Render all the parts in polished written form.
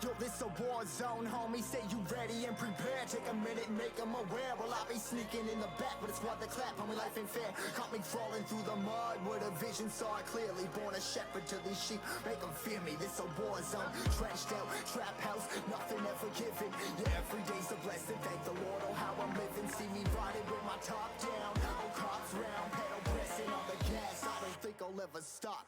Yo, this a war zone, homie. Say you ready and prepared. Take a minute, make them aware. Well, I'll be sneaking in the back, but it's what the clap. Homie, life ain't fair. Caught me crawling through the mud with a vision, saw it clearly. Born a shepherd to these sheep, make them fear me. This a war zone, trashed out, trap house, nothing ever given. Yeah, every day's a blessing. Thank the Lord, oh how I'm living. See me riding with my top down. Oh, cops round, pedal pressing on the gas. I don't think I'll ever stop.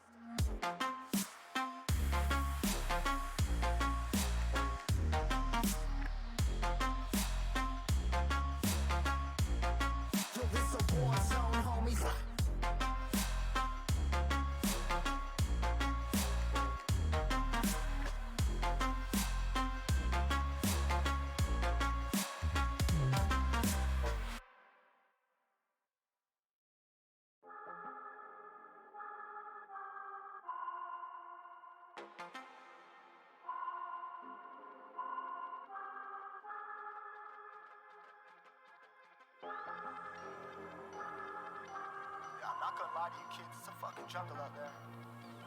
I'm not gonna lie to you kids, it's a fucking jungle out there.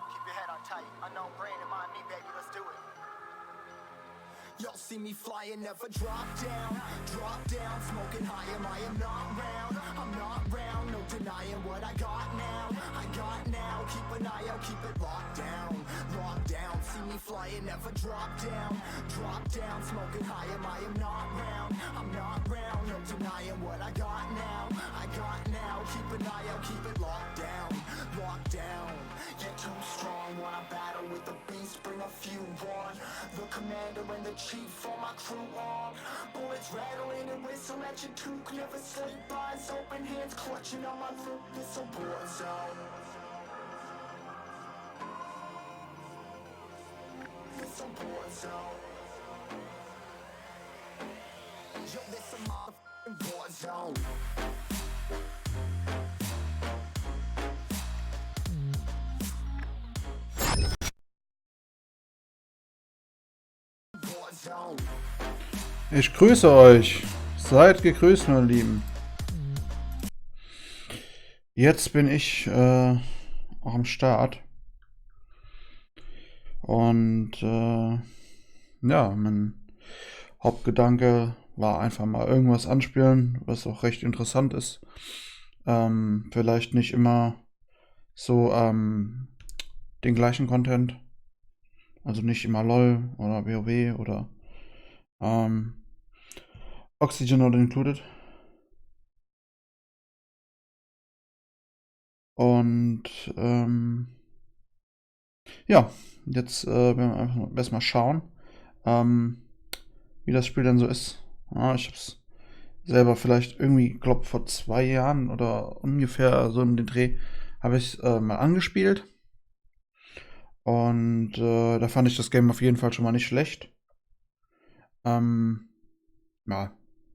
Keep your head on tight, unknown brain and mind me, baby, let's do it. Y'all see me flying, never drop down, smoking high, I am not round, I'm not round, no denying what I got now, keep an eye out, keep it locked down, see me flying, never drop down, smoking high, I am not round, I'm not round, no denying what I got now, keep an eye out, keep it locked down, you're too strong, wanna battle with the beast, bring a few on, the commander and the chief for my crew on, bullets rattling and whistle at your toque, never sleep, eyes open, hands clutching on my loot, this a war zone. This a war zone. Yo, this a motherfucking war zone. Ich grüße euch. Seid gegrüßt, meine Lieben. Jetzt bin ich auch am Start. Und ja, mein Hauptgedanke war einfach mal irgendwas anspielen, was auch recht interessant ist. Vielleicht nicht immer so den gleichen Content. Also nicht immer LOL oder WoW oder Oxygen not included. Und ja, jetzt werden wir einfach erstmal schauen, wie das Spiel denn so ist. Ja, ich habe es selber vielleicht irgendwie, glaube vor 2 Jahren oder ungefähr so in den Dreh, habe ich es mal angespielt. Und da fand ich das Game auf jeden Fall schon mal nicht schlecht. Ja,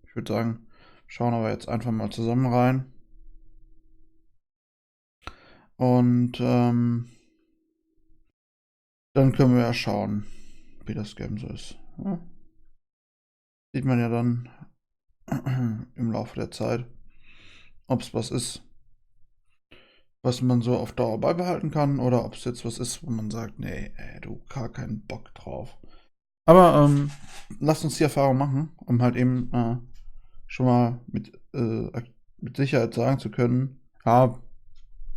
ich würde sagen, schauen aber jetzt einfach mal zusammen rein. Und dann können wir ja schauen, wie das Game so ist. Ja. Sieht man ja dann im Laufe der Zeit, ob es was ist, was man so auf Dauer beibehalten kann, oder ob es jetzt was ist, wo man sagt, nee, du, gar keinen Bock drauf. Aber lasst uns die Erfahrung machen, um halt eben schon mal mit Sicherheit sagen zu können, ja,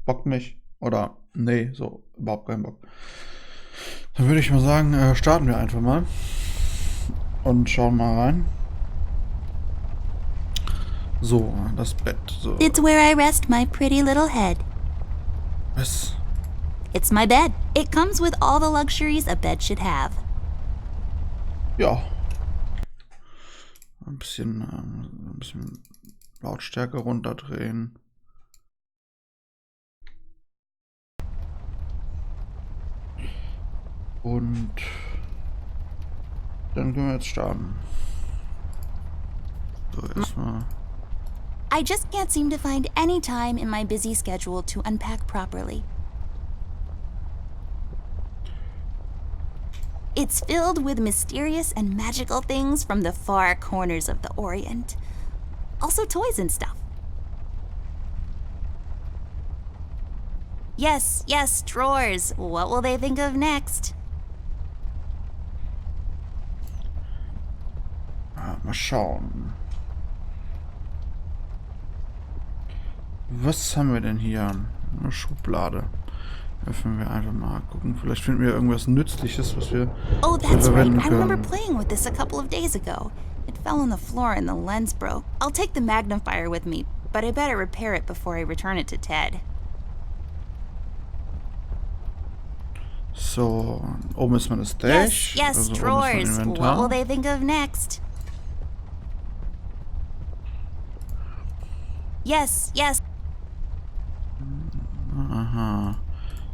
bockt mich oder nee, so überhaupt keinen Bock. Dann würde ich mal sagen, starten wir einfach mal und schauen mal rein. So, das Bett. So. It's where I rest my pretty little head. Was? It's my bed. It comes with all the luxuries a bed should have. Ja. Ein bisschen Lautstärke runterdrehen. Und dann können wir jetzt starten. So, erstmal. I just can't seem to find any time in my busy schedule to unpack properly. It's filled with mysterious and magical things from the far corners of the Orient. Also toys and stuff. Yes, drawers. What will they think of next? Mal schauen. Was haben wir denn hier? Eine Schublade. Öffnen wir einfach mal. Gucken, vielleicht finden wir irgendwas Nützliches, was wir Oh, that's right. verwenden I remember können. playing with this a couple of days ago. It fell on the floor and the lens broke. I'll take the magnifier with me, but I better repair it before I return it to Ted. So, oben ist mein Stash. Yes, Also oben ist mein drawers. What Inventar. will they think of next? Yes. Aha.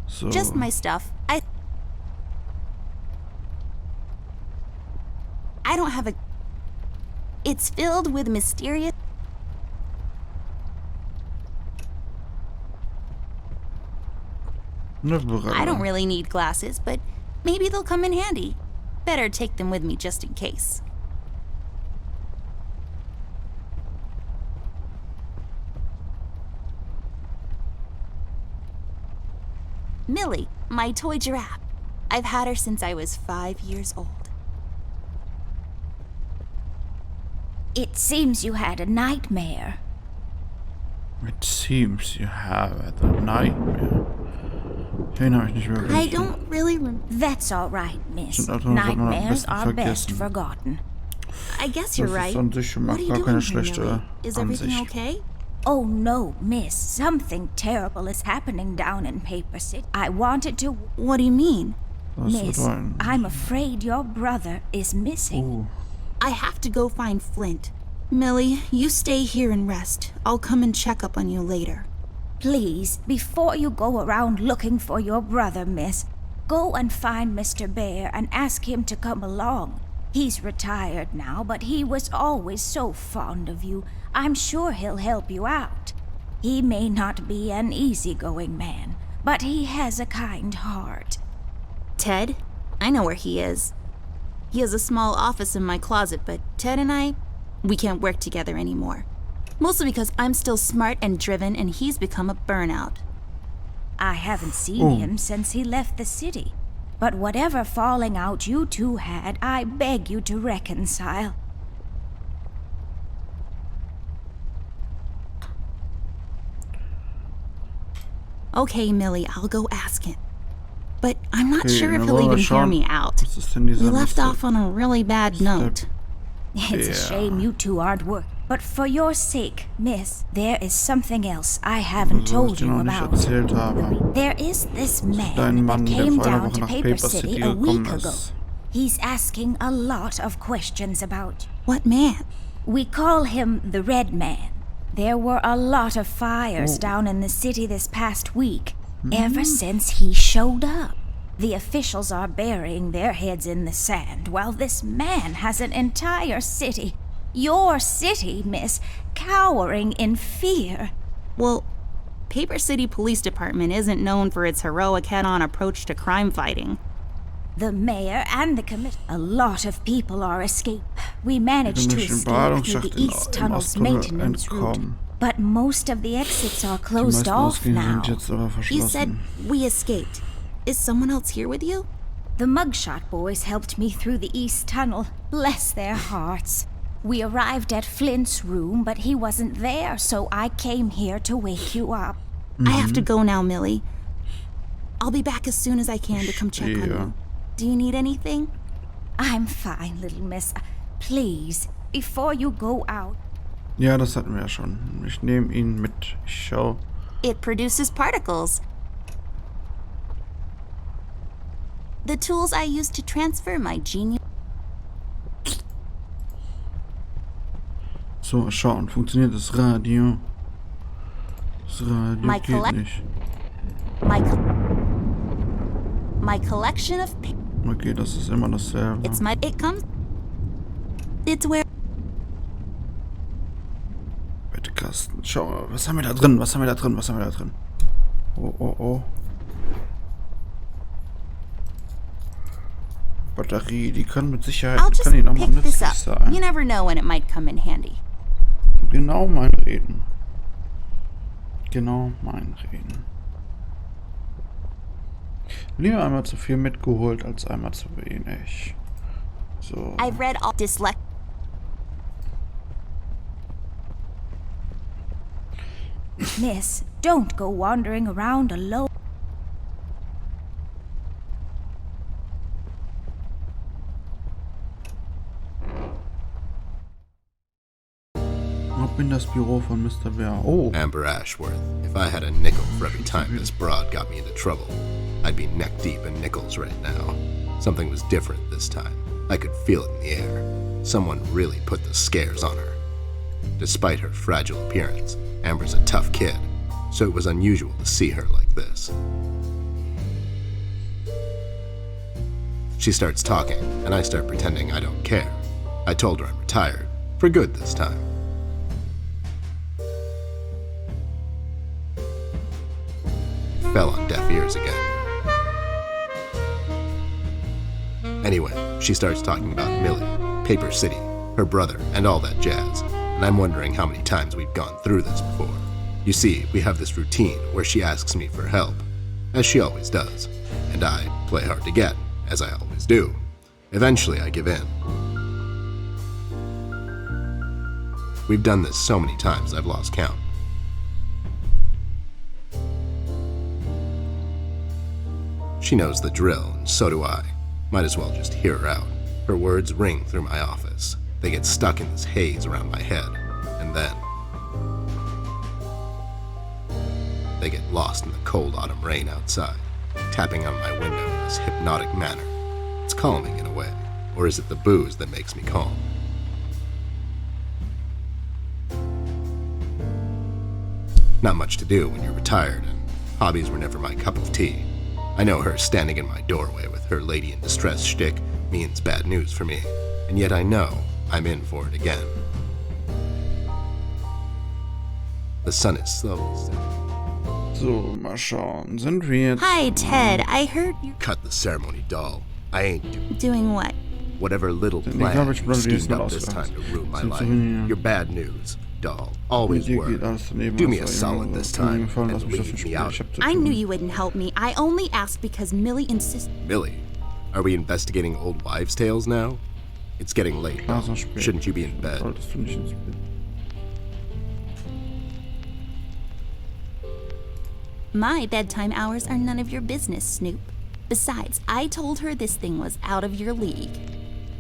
So. Just my stuff. I don't have a... It's filled with mysterious... Eine Brille. I don't really need glasses, but maybe they'll come in handy. Better take them with me just in case. Millie, my toy giraffe. I've had her since I was 5 years old. It seems you had a nightmare. It seems you have had a nightmare. Ich erinnere mich nicht wirklich. I don't really That's all right, miss. Sind also sollte man am Nightmares besten are best vergessen. forgotten. I guess you're Das right. ist an sich schon mal What are you gar doing keine here, schlechte Millie? Is everything Ansicht. okay? Oh no, miss. Something terrible is happening down in Paper City. I wanted to... What do you mean? Was Miss, wird ein... I'm afraid your brother is missing. I have to go find Flint. Millie, you stay here and rest. I'll come and check up on you later. Please, before you go around looking for your brother, miss, go and find Mr. Bear and ask him to come along. He's retired now, but he was always so fond of you. I'm sure he'll help you out. He may not be an easygoing man, but he has a kind heart. Ted? I know where he is. He has a small office in my closet, but Ted and we can't work together anymore. Mostly because I'm still smart and driven and he's become a burnout. I haven't seen him since he left the city. But whatever falling out you two had, I beg you to reconcile. Okay, Millie, I'll go ask him. But I'm not Okay, sure if dann he'll wollen wir even hear schauen. me out. Was ist denn diese We left Liste? off on a really bad note. It's a shame you two aren't working. But for your sake, miss, there is something else I haven't Was ich told dir you noch nicht about. erzählt habe. There is this Dein man Mann, that der came vor einer down Woche to nach Paper Paper City City a week gekommen ago. ist. He's asking a lot of questions about you. What man? We call him the Red Man. There were a lot of fires down in the city this past week, ever since he showed up. The officials are burying their heads in the sand, while this man has an entire city, your city, miss, cowering in fear. Well, Paper City Police Department isn't known for its heroic head-on approach to crime fighting. The mayor and the committee. A lot of people are escaped. We managed to durch den escape through Badungsschacht the East im Tunnel's Osttunnel maintenance route. entkommen. But most of the exits are Die closed meisten off Ausgänge now. sind jetzt aber You said verschlossen. we escaped. Is someone else here with you? The Mugshot boys helped me through the East Tunnel. Bless their hearts. We arrived at Flint's room, but he wasn't there, so I came here to wake you up. I have to go now, Millie. I'll be back as soon as I can to come check on Verstehe. you. Do you need anything? I'm fine, little miss. Please, before you go out, Ja, das hatten wir ja schon. Ich nehme ihn mit. Ich schau. It produces particles. The tools I use to transfer my genius. So, mal schauen. Funktioniert das Radio? Das Radio My geht collect- nicht. My collection of Okay, das ist immer dasselbe. It's where Bettkasten. Schau mal, was haben wir da drin? Was haben wir da drin? Was haben wir da drin? Oh, oh, oh. Batterie, die kann mit Sicherheit, I'll just kann Ihnen auch mal pick this nützlich up. You sein. never know when it might come in handy. Genau mein Reden. Genau mein Reden. Lieber einmal zu viel mitgeholt, als einmal zu wenig. So. I've read all Miss, don't go wandering around alone. Ab in das Büro von Mr. Bear. Oh. Amber Ashworth, if I had a nickel for every time this broad got me into trouble, I'd be neck deep in nickels right now. Something was different this time. I could feel it in the air. Someone really put the scares on her. Despite her fragile appearance, Amber's a tough kid, so it was unusual to see her like this. She starts talking, and I start pretending I don't care. I told her I'm retired, for good this time. Fell on deaf ears again. Anyway, she starts talking about Millie, Paper City, her brother, and all that jazz, and I'm wondering how many times we've gone through this before. You see, we have this routine where she asks me for help, as she always does, and I play hard to get, as I always do. Eventually, I give in. We've done this so many times I've lost count. She knows the drill, and so do I. Might as well just hear her out. Her words ring through my office. They get stuck in this haze around my head, and then they get lost in the cold autumn rain outside, tapping on my window in this hypnotic manner. It's calming in a way, or is it the booze that makes me calm? Not much to do when you're retired, and hobbies were never my cup of tea. I know her standing in my doorway with her lady in distress shtick means bad news for me, and yet I know I'm in for it again. The sun is slowly setting. So, mal schauen. Sind wir jetzt... Hi, Ted. I heard you're Cut the ceremony, doll. I ain't doing what? whatever little Den plan garbage you brother schemed ist mal up this time to ruin my Sind life. so wenige. You're bad news, doll. Mit Always dir were. geht alles daneben. Do me a also solid irgendwie this so. Kann mir time gefallen, lass and mich das leave me spielen. out. Ich hab zu I tun. knew you wouldn't help me. I only asked because Millie insisted. Millie, are we investigating old wives' tales now? It's getting late. Klar, ist noch spät. Shouldn't you be in bed? Solltest du nicht ins Bett. My bedtime hours are none of your business, Snoop. Besides, I told her this thing was out of your league.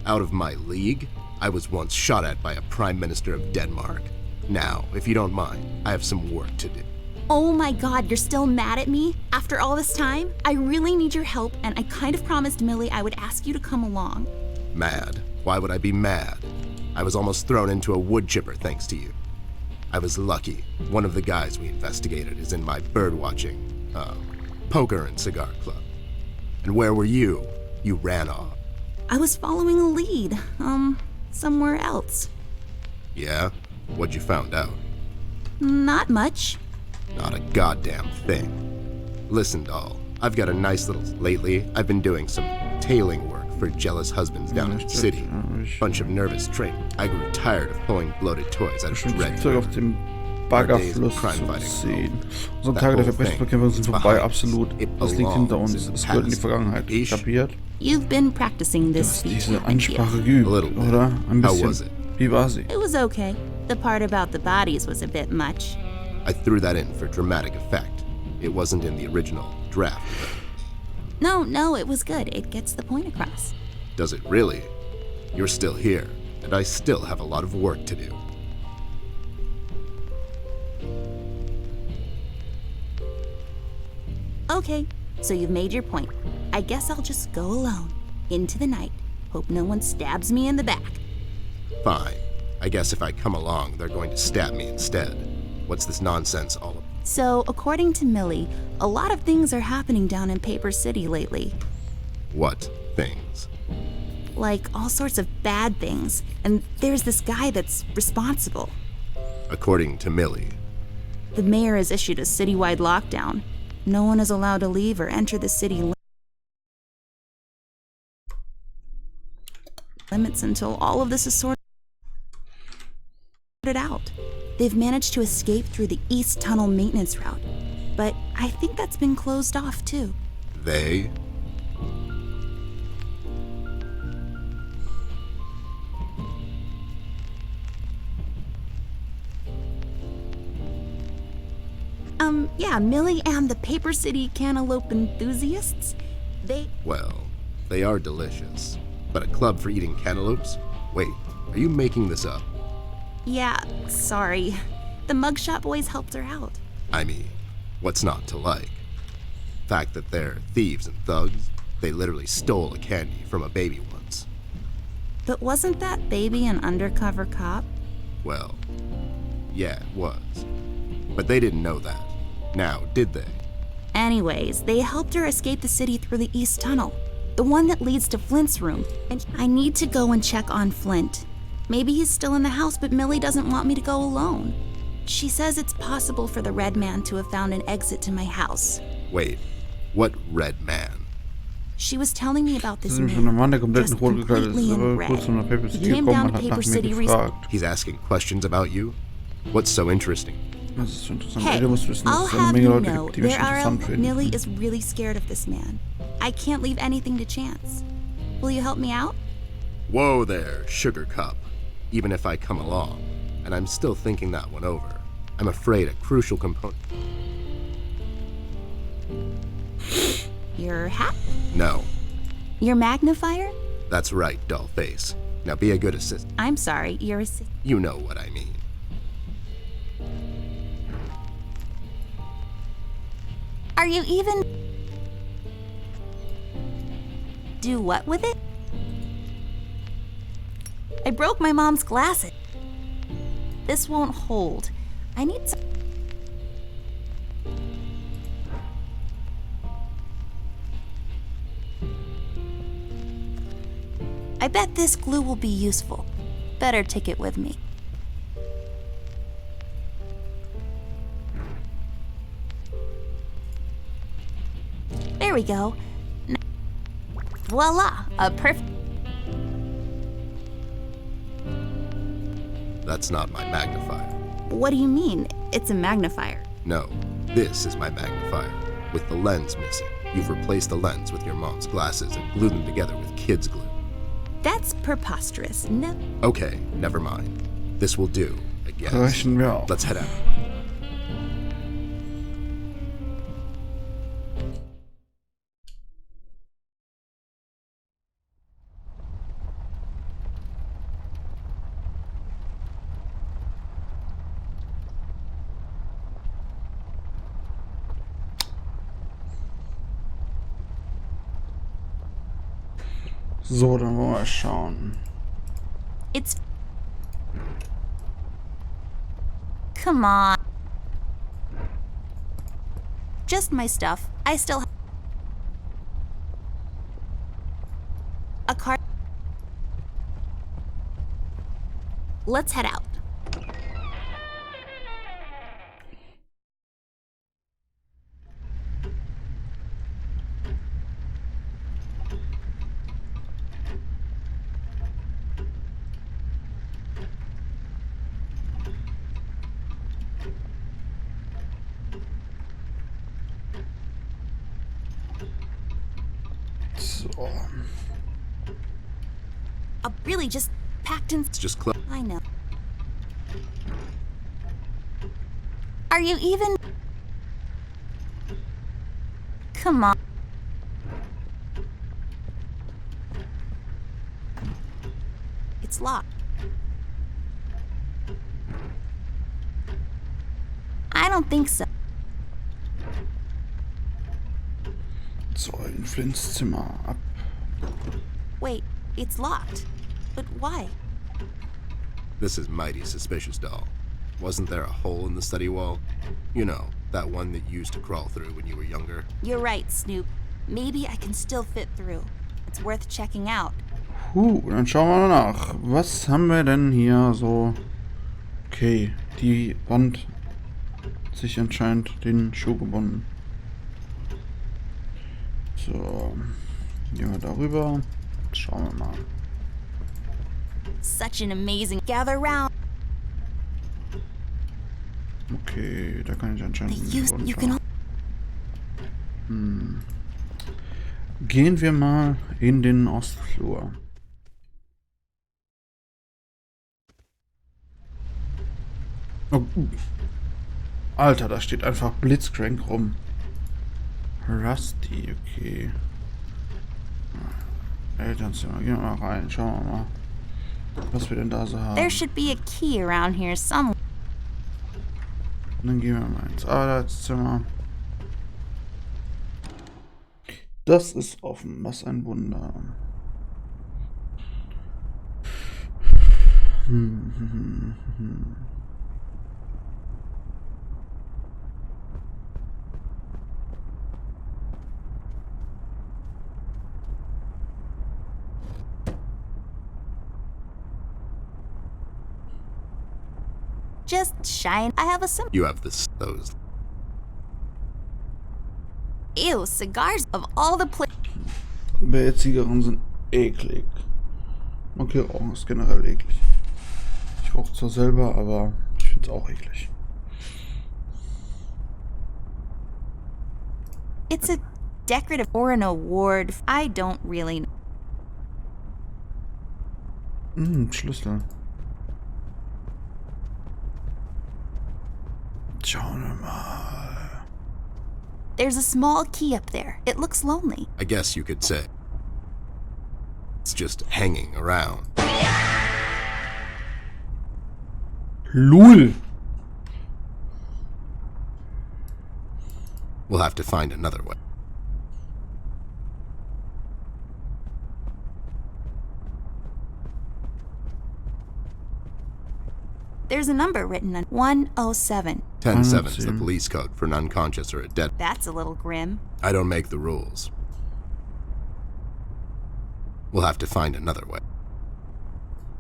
Out of my league? I was once shot at by a prime minister of Denmark. Now, if you don't mind, I have some work to do. Oh my god, you're still mad at me? After all this time? I really need your help, and I kind of promised Millie I would ask you to come along. Mad? Why would I be mad? I was almost thrown into a wood chipper thanks to you. I was lucky. One of the guys we investigated is in my bird-watching, poker and cigar club. And where were you? You ran off. I was following a lead, somewhere else. Yeah? What'd you found out? Not much. Not a goddamn thing. Listen, doll, I've got a nice little... Lately, I've been doing some tailing work for jealous husbands down in the city. Bunch of nervous training. I grew tired of pulling bloated toys out of Schön red. Zeug auf dem Baggerfluss zu ziehen. Unsere Tage der Verbrechensbekämpfung sind vorbei, absolut. Das liegt hinter uns. Es gehört in die Vergangenheit. Kapiert? You've been practicing Du this hast speech, diese haven't you? Ansprache geübt, A little bit. oder? Ein How bisschen. was it? Wie war sie? It was okay. The part about the bodies was a bit much. I threw that in for dramatic effect. It wasn't in the original draft. No, it was good. It gets the point across. Does it really? You're still here, and I still have a lot of work to do. Okay, so you've made your point. I guess I'll just go alone, into the night. Hope no one stabs me in the back. Fine. I guess if I come along, they're going to stab me instead. What's this nonsense all about? So, according to Millie, a lot of things are happening down in Paper City lately. What things? Like all sorts of bad things. And there's this guy that's responsible. According to Millie. The mayor has issued a citywide lockdown. No one is allowed to leave or enter the city limits until all of this is sorted out. They've managed to escape through the East Tunnel maintenance route, but I think that's been closed off too. They? Yeah, Millie and the Paper City Cantaloupe enthusiasts, Well, they are delicious. But a club for eating cantaloupes? Wait, are you making this up? Yeah, sorry. The mugshot boys helped her out. I mean, what's not to like? Fact that they're thieves and thugs? They literally stole a candy from a baby once. But wasn't that baby an undercover cop? Well, yeah, it was. But they didn't know that. Now, did they? Anyways, they helped her escape the city through the East Tunnel, the one that leads to Flint's room. And I need to go and check on Flint. Maybe he's still in the house, but Millie doesn't want me to go alone. She says it's possible for the Red Man to have found an exit to my house. Wait, what Red Man? She was telling me about Das this ist nämlich schon ein Mann, der man, komplett just in Rot gekleidet ist. completely in Aber kurz von der red. Paper He City came gekommen down und to hat Paper nach mir City gefragt. He's asking questions about you? What's so interesting? Das ist so interessant. Hey, Ey, du musst wissen, dass I'll es eine have Menge you Leute know, gibt, die mich there are interessant finden. Millie is really scared of this man. I can't leave anything to chance. Will you help me out? Whoa there, Sugar Cup. Even if I come along, and I'm still thinking that one over, I'm afraid a crucial component... Your hat? No, Your magnifier? that's right, doll face. Now be a good assist. I'm sorry, your assist. You know what I mean. Are you even... Do what with it? I broke my mom's glasses. This won't hold. I need some... I bet this glue will be useful. Better take it with me. There we go. Voila, a perfect... That's not my magnifier. What do you mean? It's a magnifier. No, this is my magnifier, with the lens missing. You've replaced the lens with your mom's glasses and glued them together with kids' glue. That's preposterous. No. Okay, never mind. This will do, I guess. Reichen wir auch. Let's head out. So, dann wollen wir mal schauen. It's... Come on. Just my stuff. I still have... A car... Let's head out. So. Really just packed in... It's just close. I know. Are you even... Come on. It's locked. I don't think so. So, in Flints Zimmer ab. Wait, it's locked. But why? This is mighty suspicious, doll. Wasn't there a hole in the study wall? You know, that one that you used to crawl through when you were younger. You're right, Snoop. Maybe I can still fit through. It's worth checking out. Dann schauen wir mal nach. Was haben wir denn hier so? Okay, die Wand hat sich anscheinend den Schuh gebunden. So, gehen wir darüber. Schauen wir mal. Such an amazing... Gather round. Okay, da kann ich anscheinend nicht You runter. can... Gehen wir mal in den Ostflur. Oh, Alter, da steht einfach Blitzcrank rum. Rusty, okay. Elternzimmer, gehen wir mal rein, schauen wir mal, was wir denn da so haben. There should be a key around here somewhere. Und dann gehen wir mal ins Arbeitszimmer. Das ist offen, was ein Wunder. Just shine. I have a sim. You have those. Ew, cigars of all the places. Zigarren sind eklig. Okay, Rauchen ist generell eklig. Ich rauche zwar selber, aber ich finde es auch eklig. It's a decorative or an award. I don't really know. Schlüssel. Schauen wir mal. There's a small key up there. It looks lonely. I guess you could say. It's just hanging around. Lul. We'll have to find another way. There's a number written on 107. 10-7's the police code for an unconscious or a dead. That's a little grim. I don't make the rules. We'll have to find another way.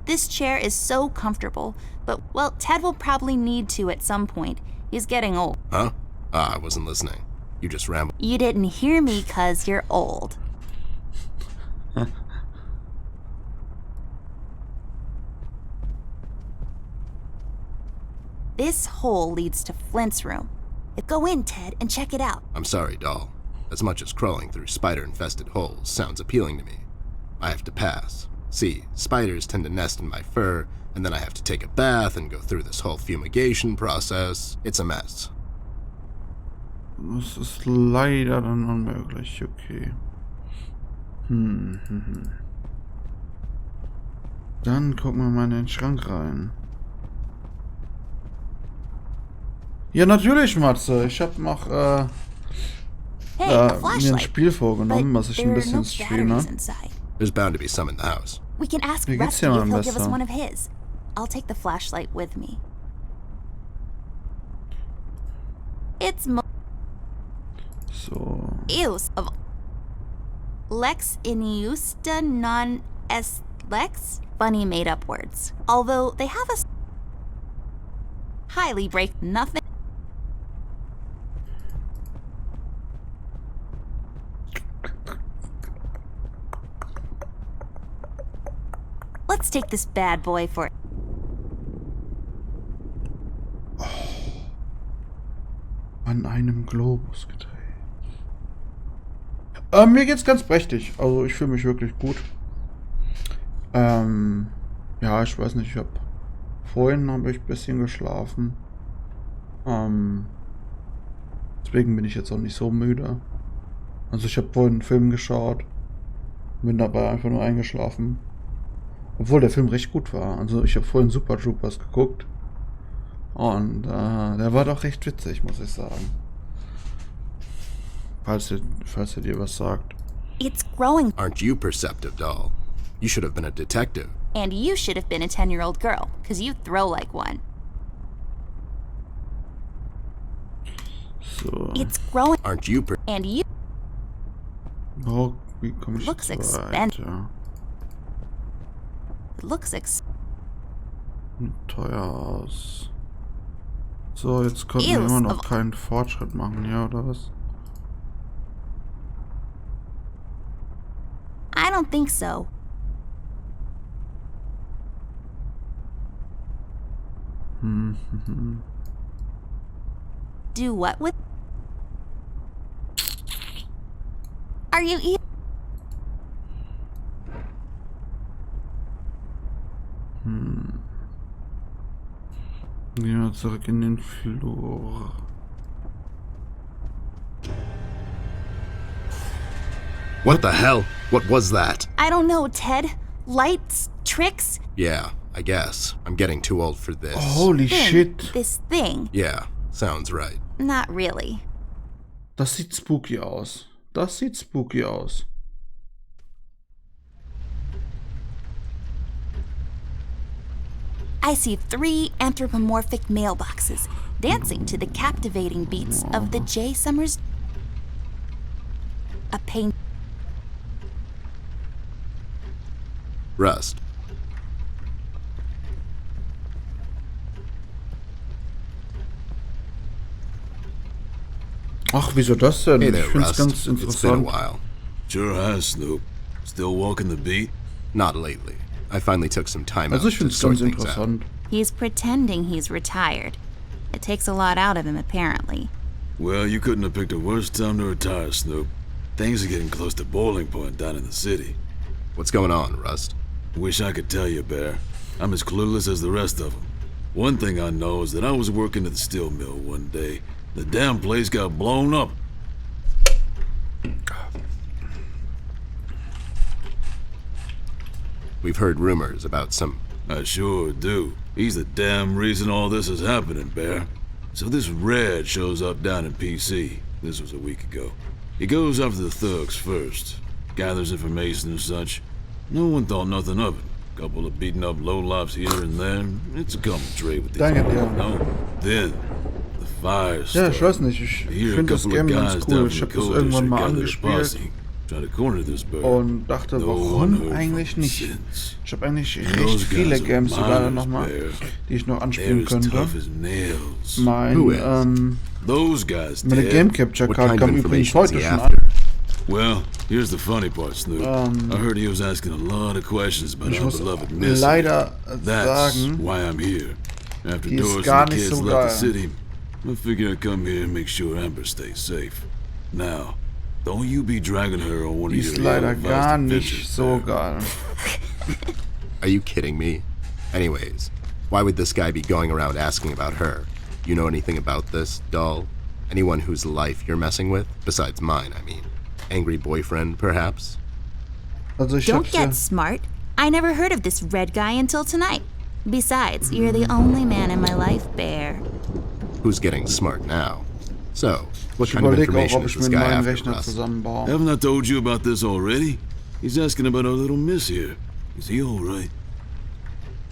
This chair is so comfortable, but, well, Ted will probably need to at some point. He's getting old. Huh? I wasn't listening. You just rambled. You didn't hear me 'cause you're old. This hole leads to Flint's room. Go in, Ted, and check it out. I'm sorry, doll. As much as crawling through spider-infested holes sounds appealing to me, I have to pass. See, spiders tend to nest in my fur, and then I have to take a bath and go through this whole fumigation process. It's a mess. Das ist leider dann unmöglich, okay. Dann gucken wir mal in den Schrank rein. Ja, natürlich, Matze. Ich habe noch mir ein Spiel vorgenommen, was ich ein bisschen streame. There's bound to be some in the house. We can ask Mir geht's Rusty ja if mal he'll give us besser. one of his. I'll take the flashlight with me. It's So. Eus of Lex Iniusta non est Lex? Funny made up words. Although they have a highly break nothing. Let's take this bad boy for An einem Globus gedreht. Mir geht's ganz prächtig. Also ich fühle mich wirklich gut. Ja, ich weiß nicht, vorhin habe ich ein bisschen geschlafen. Deswegen bin ich jetzt auch nicht so müde. Also ich habe vorhin einen Film geschaut. Bin dabei einfach nur eingeschlafen. Obwohl der Film recht gut war. Also ich habe vorhin Super Troopers geguckt. Und der war doch recht witzig, muss ich sagen. Falls ihr dir was sagt. It's growing. Aren't you perceptive, doll? You should have been a detective. And you should have been a 10-year-old girl, 'cause you throw like one. So. It's growing. Aren't you And you Oh, wie komme ich Looks jetzt expensive. weiter? it looks Teuer aus. So, jetzt konnten wir Ews, immer noch aber- keinen Fortschritt machen, ja, oder was? I don't think so. Do what with? Are you eating? Gehen wir zurück in den Flur. What the hell? What was that? I don't know, Ted. Lights? Tricks? Yeah, I guess. I'm getting too old for this. Holy shit. This thing? Yeah, sounds right. Not really. Das sieht spooky aus. Das sieht spooky aus. I see 3 anthropomorphic mailboxes dancing to the captivating beats of the J. Summers. A paint. Rust. Ach, wieso das denn? Hey Ich there, find's Rust. ganz It's been a interessant. while. Sure has, Snoop. Still walking the beat? Not lately. I finally took some time out Also ich to find's sort ganz things out. interessant. He's pretending he's retired. It takes a lot out of him, apparently. Well, you couldn't have picked a worse time to retire, Snoop. Things are getting close to boiling point down in the city. What's going on, Rust? Wish I could tell you, Bear. I'm as clueless as the rest of them. One thing I know is that I was working at the steel mill one day. The damn place got blown up. We've heard rumors about some... I sure do. He's the damn reason all this is happening, Bear. So this Red shows up down in PC. This was a week ago. He goes after the thugs first. Gathers information and such. No one thought nothing of it. Couple of beaten up lowlifes here and there. It's a common trade with these Danke people, dir. no? Then, the fire Ja, started. ich weiß nicht. Ich Here, a finde das couple of Game ganz guys cool. down Ich from habe the das coal irgendwann district mal gathered a angespielt posse. Try to corner this bird. und dachte, No one warum heard eigentlich from nicht? since. Ich habe eigentlich Those recht viele guys are Games sogar miners, nochmal, Bear. die ich noch They're anspielen as könnte. tough as nails. Who is? Those guys, Meine Ted. Game Capture What Card kind of kam übrigens information is heute he schon after? an. Well, here's the funny part, Snoop. I heard he was asking a lot of questions about Ich our muss beloved Miss. leider That's sagen, why I'm here. After die ist Doris gar and the nicht kids so left the geil. city, I figured I'd come here and make sure Amber stays safe. Now, don't you be dragging her on one die of ist your leider ill-advised gar nicht adventures, so Bear. geil. Are you kidding me? Anyways, why would this guy be going around asking about her? You know anything about this, doll? Anyone whose life you're messing with? Besides mine, I mean. Angry boyfriend, perhaps? Also ich Don't hab's get smart. I never heard of this Red guy until tonight. Besides, you're the only man in my life, Bear. Who's getting smart now? So, what ich kind of überlege auch, information ob is ich this mir einen guy neuen after, Rechner Russ? zusammenbaue. Haven't I told you about this already? He's asking about our little miss here. Is he alright?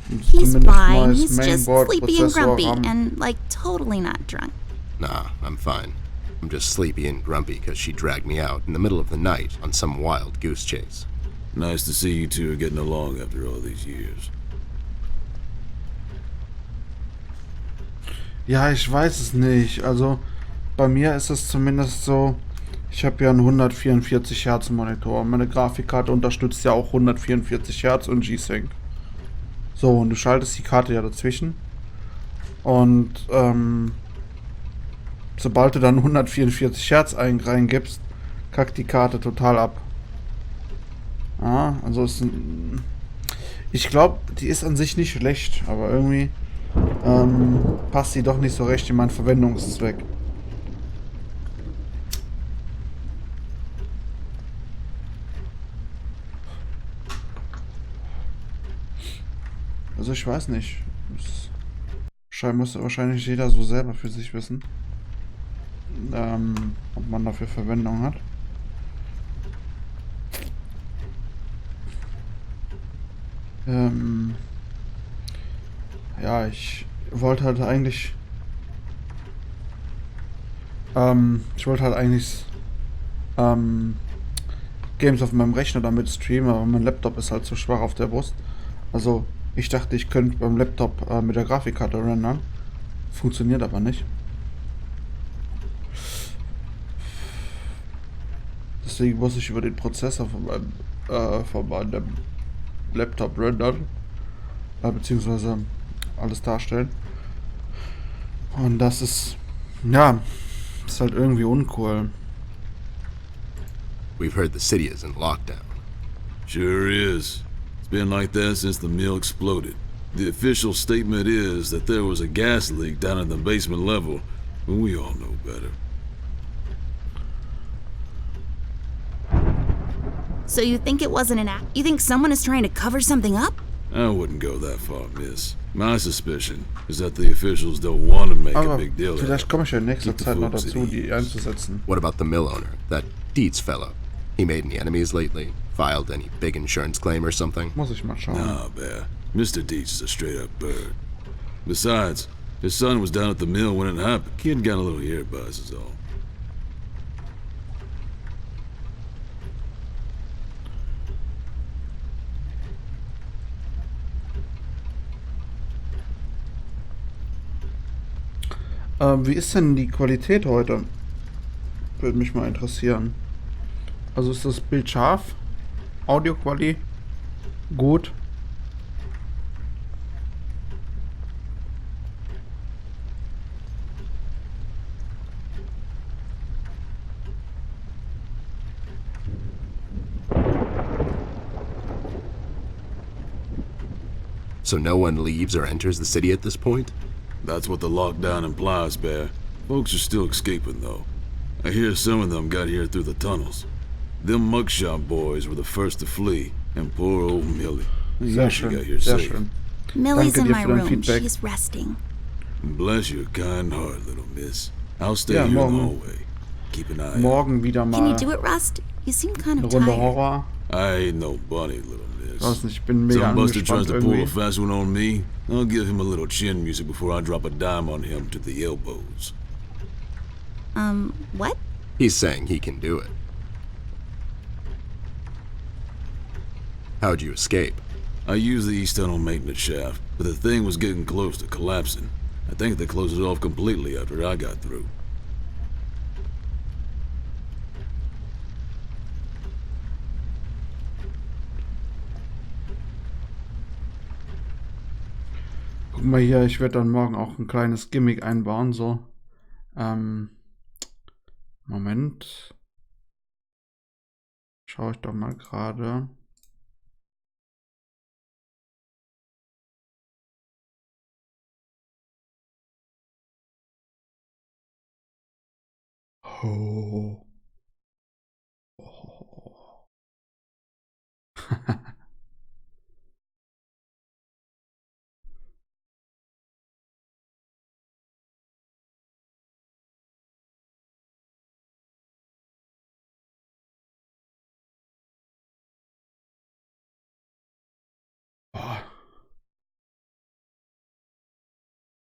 He's Zumindest fine. neues He's just Mainboard, sleepy and Prozessor, grumpy RAM. and, like, totally not drunk. Nah, I'm fine. I'm just sleepy and grumpy because she dragged me out in the middle of the night on some wild goose chase. Nice to see you two are getting along after all these years. Ja, ich weiß es nicht. Also bei mir ist es zumindest so, ich habe ja einen 144 Hertz Monitor. Meine Grafikkarte unterstützt ja auch 144 Hertz und G-Sync. So, und du schaltest die Karte ja dazwischen. Und sobald du dann 144 Hertz reingibst, kackt die Karte total ab. Ja, also ist ich glaube, die ist an sich nicht schlecht, aber irgendwie passt sie doch nicht so recht in meinen Verwendungszweck. Also ich weiß nicht. Muss wahrscheinlich jeder so selber für sich wissen, ob man dafür Verwendung hat. Ja, ich wollte halt eigentlich Games auf meinem Rechner damit streamen, aber mein Laptop ist halt zu schwach auf der Brust. Also ich dachte, ich könnte beim Laptop mit der Grafikkarte rendern. Funktioniert aber nicht. Deswegen muss ich über den Prozessor von meinem Laptop rendern. Beziehungsweise alles darstellen. Und das ist, ja, ist halt irgendwie uncool. We've heard the city is in lockdown. Sure is. It's been like that since the mill exploded. The official statement is that there was a gas leak down at the basement level, but we all know better. So you think it wasn't an act? You think someone is trying to cover something up? I wouldn't go that far, miss. My suspicion is that the officials don't want to make a Aber big deal of vielleicht it. komme ich ja in nächster Keep the Zeit noch folks dazu, at die ease. einzusetzen. What about the mill owner, that Dietz fellow? He made any enemies lately? Filed any big insurance claim or something? Muss ich mal schauen. Nah, Bear. Mr. Dietz is a straight-up bird. Besides, his son was down at the mill when it happened. Kid got a little ear buzz is all. Wie ist denn die Qualität heute? Würde mich mal interessieren. Also ist das Bild scharf? Audioqualität? Gut? So no one leaves or enters the city at this point? That's what the lockdown implies, Bear. Folks are still escaping, though. I hear some of them got here through the tunnels. Them mugshot boys were the first to flee, and poor old Millie. Sehr She got schön, here sehr safe. schön. Millie's Danke in dir my für dein room. Feedback. She's resting. Bless your kind heart, little miss. I'll stay Ja, here in the morgen. hallway. Keep an eye out. Morgen wieder Can you mal do it, Rust? You seem kind eine of Runde tired. Horror. I ain't no bunny, little miss. Ich weiß nicht, ich bin mega Some buster tries angespannt to pull a irgendwie. fast one on me. I'll give him a little chin music before I drop a dime on him to the elbows. What? He's saying he can do it. How'd you escape? I used the east tunnel maintenance shaft, but the thing was getting close to collapsing. I think they closed it off completely after I got through. Guck mal hier, ich werde dann morgen auch ein kleines Gimmick einbauen, so. Moment. Schaue ich doch mal gerade. Oh. Oh. Boah.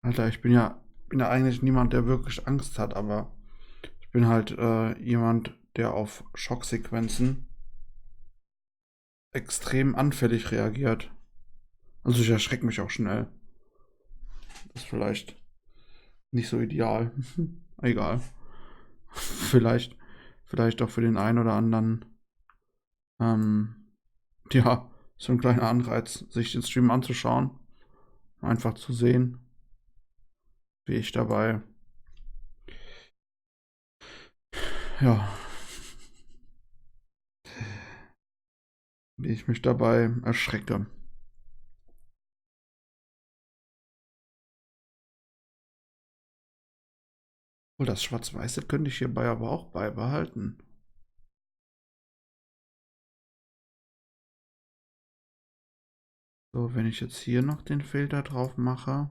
Alter, ich bin ja eigentlich niemand, der wirklich Angst hat, aber ich bin halt jemand, der auf Schocksequenzen extrem anfällig reagiert. Also ich erschrecke mich auch schnell. Das ist vielleicht nicht so ideal. Egal. Vielleicht auch für den einen oder anderen. Ja, so ein kleiner Anreiz, sich den Stream anzuschauen. Einfach zu sehen, wie ich dabei, ja, wie ich mich dabei erschrecke. Oh, das Schwarz-Weiße könnte ich hierbei aber auch beibehalten. So, wenn ich jetzt hier noch den Filter drauf mache.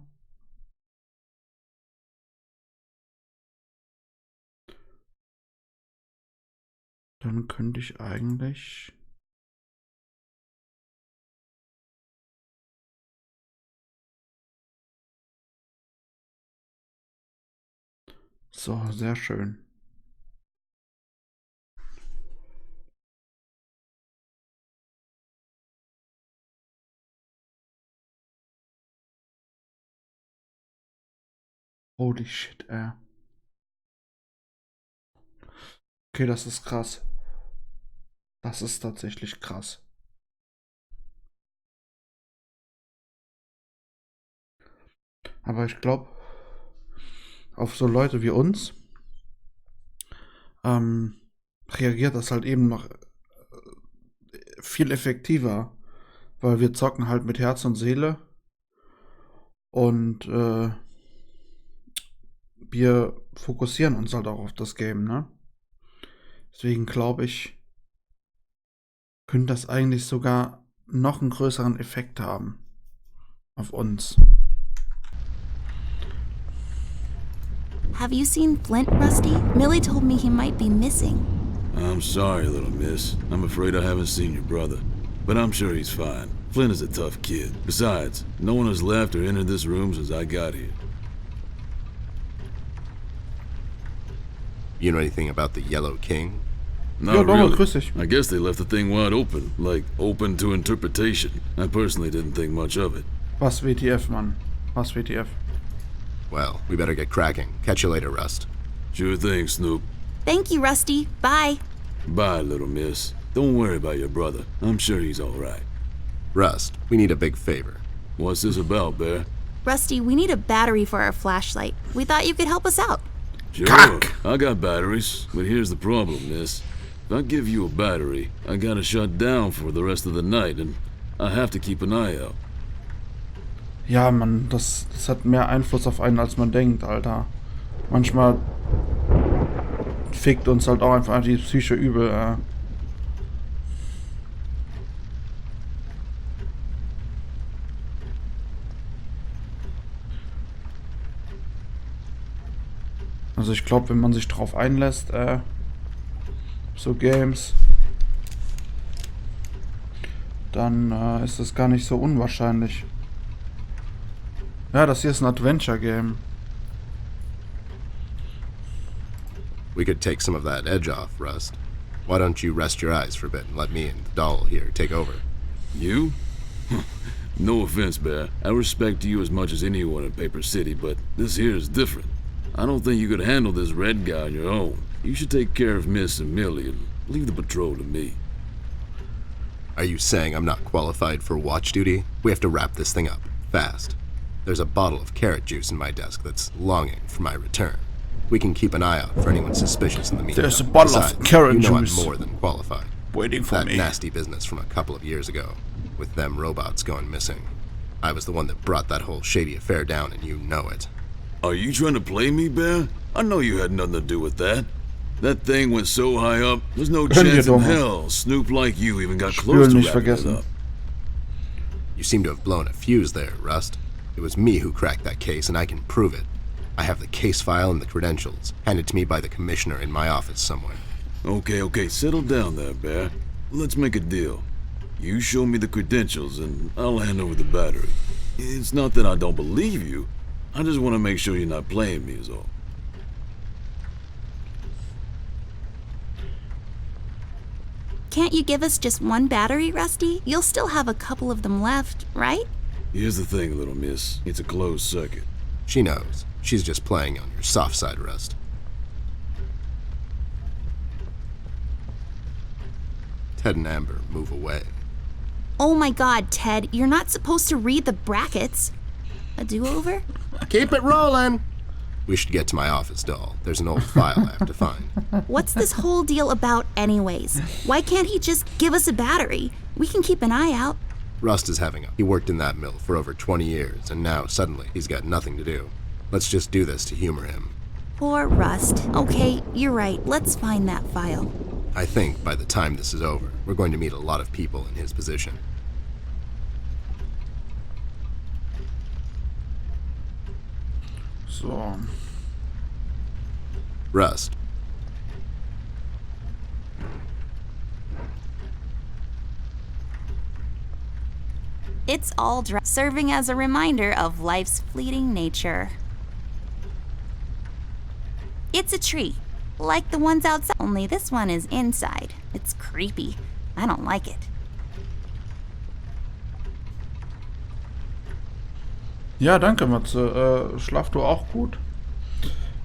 Dann könnte ich eigentlich... So, sehr schön. Holy shit, ey. Okay, das ist krass. Das ist tatsächlich krass. Aber ich glaube, auf so Leute wie uns reagiert das halt eben noch viel effektiver, weil wir zocken halt mit Herz und Seele Und wir fokussieren uns halt auch auf das Game, ne? Deswegen glaube ich, könnte das eigentlich sogar noch einen größeren Effekt haben auf uns. Have you seen Flint, Rusty? Millie told me he might be missing. I'm sorry, little miss. I'm afraid I haven't seen your brother. But I'm sure he's fine. Flint is a tough kid. Besides, no one has left or entered this room since I got here. You know anything about the Yellow King? Not Donald, really. grüß dich. I guess they left the thing wide open, like open to interpretation. I personally didn't think much of it. Was WTF, Mann? Was WTF? Well, we better get cracking. Catch you later, Rust. Sure thing, Snoop. Thank you, Rusty. Bye. Bye, little miss. Don't worry about your brother. I'm sure he's all right. Rust, we need a big favor. What's this about, Bear? Rusty, we need a battery for our flashlight. We thought you could help us out. Sure, Cock. I got batteries, but here's the problem, miss. If I give you a battery, I gotta shut down for the rest of the night, and I have to keep an eye out. Ja, Mann, das hat mehr Einfluss auf einen, als man denkt, Alter. Manchmal fickt uns halt auch einfach die Psyche übel. Also ich glaube, wenn man sich drauf einlässt, so Games, dann ist das gar nicht so unwahrscheinlich. Ja, das hier ist ein Adventure-Game. We could take some of that edge off, Rust. Why don't you rest your eyes for a bit and let me and the doll here take over? You? No offense, Bear. I respect you as much as anyone in Paper City, but this here is different. I don't think you could handle this red guy on your own. You should take care of Miss and Millie and leave the patrol to me. Are you saying I'm not qualified for watch duty? We have to wrap this thing up, fast. There's a bottle of carrot juice in my desk that's longing for my return. We can keep an eye out for anyone suspicious in the meantime. There's a bottle of Besides, carrot you know juice I'm more than qualified. waiting for That me. nasty business from a couple of years ago, with them robots going missing. I was the one that brought that whole shady affair down, and you know it. Are you trying to play me, Bear? I know you had nothing to do with that. That thing went so high up, there's no Können wir chance in doch. hell Snoop like you even got Spülen close to nicht wrapping it vergessen. up. You seem to have blown a fuse there, Rust. It was me who cracked that case, and I can prove it. I have the case file and the credentials, handed to me by the commissioner in my office somewhere. Okay, settle down there, Bear. Let's make a deal. You show me the credentials, and I'll hand over the battery. It's not that I don't believe you. I just want to make sure you're not playing me is all. Can't you give us just one battery, Rusty? You'll still have a couple of them left, right? Here's the thing, little miss. It's a closed circuit. She knows. She's just playing on your soft side, Rust. Ted and Amber move away. Oh my god, Ted, you're not supposed to read the brackets. A do-over? Keep it rolling! We should get to my office, doll. There's an old file I have to find. What's this whole deal about anyways? Why can't he just give us a battery? We can keep an eye out. Rust is having He worked in that mill for over 20 years, and now, suddenly, he's got nothing to do. Let's just do this to humor him. Poor Rust. Okay, you're right. Let's find that file. I think by the time this is over, we're going to meet a lot of people in his position. So. Rust, It's all serving as a reminder of life's fleeting nature. It's a tree, like the ones outside, only this one is inside. It's creepy. I don't like it. Ja, danke, Matze. Schlaf du auch gut.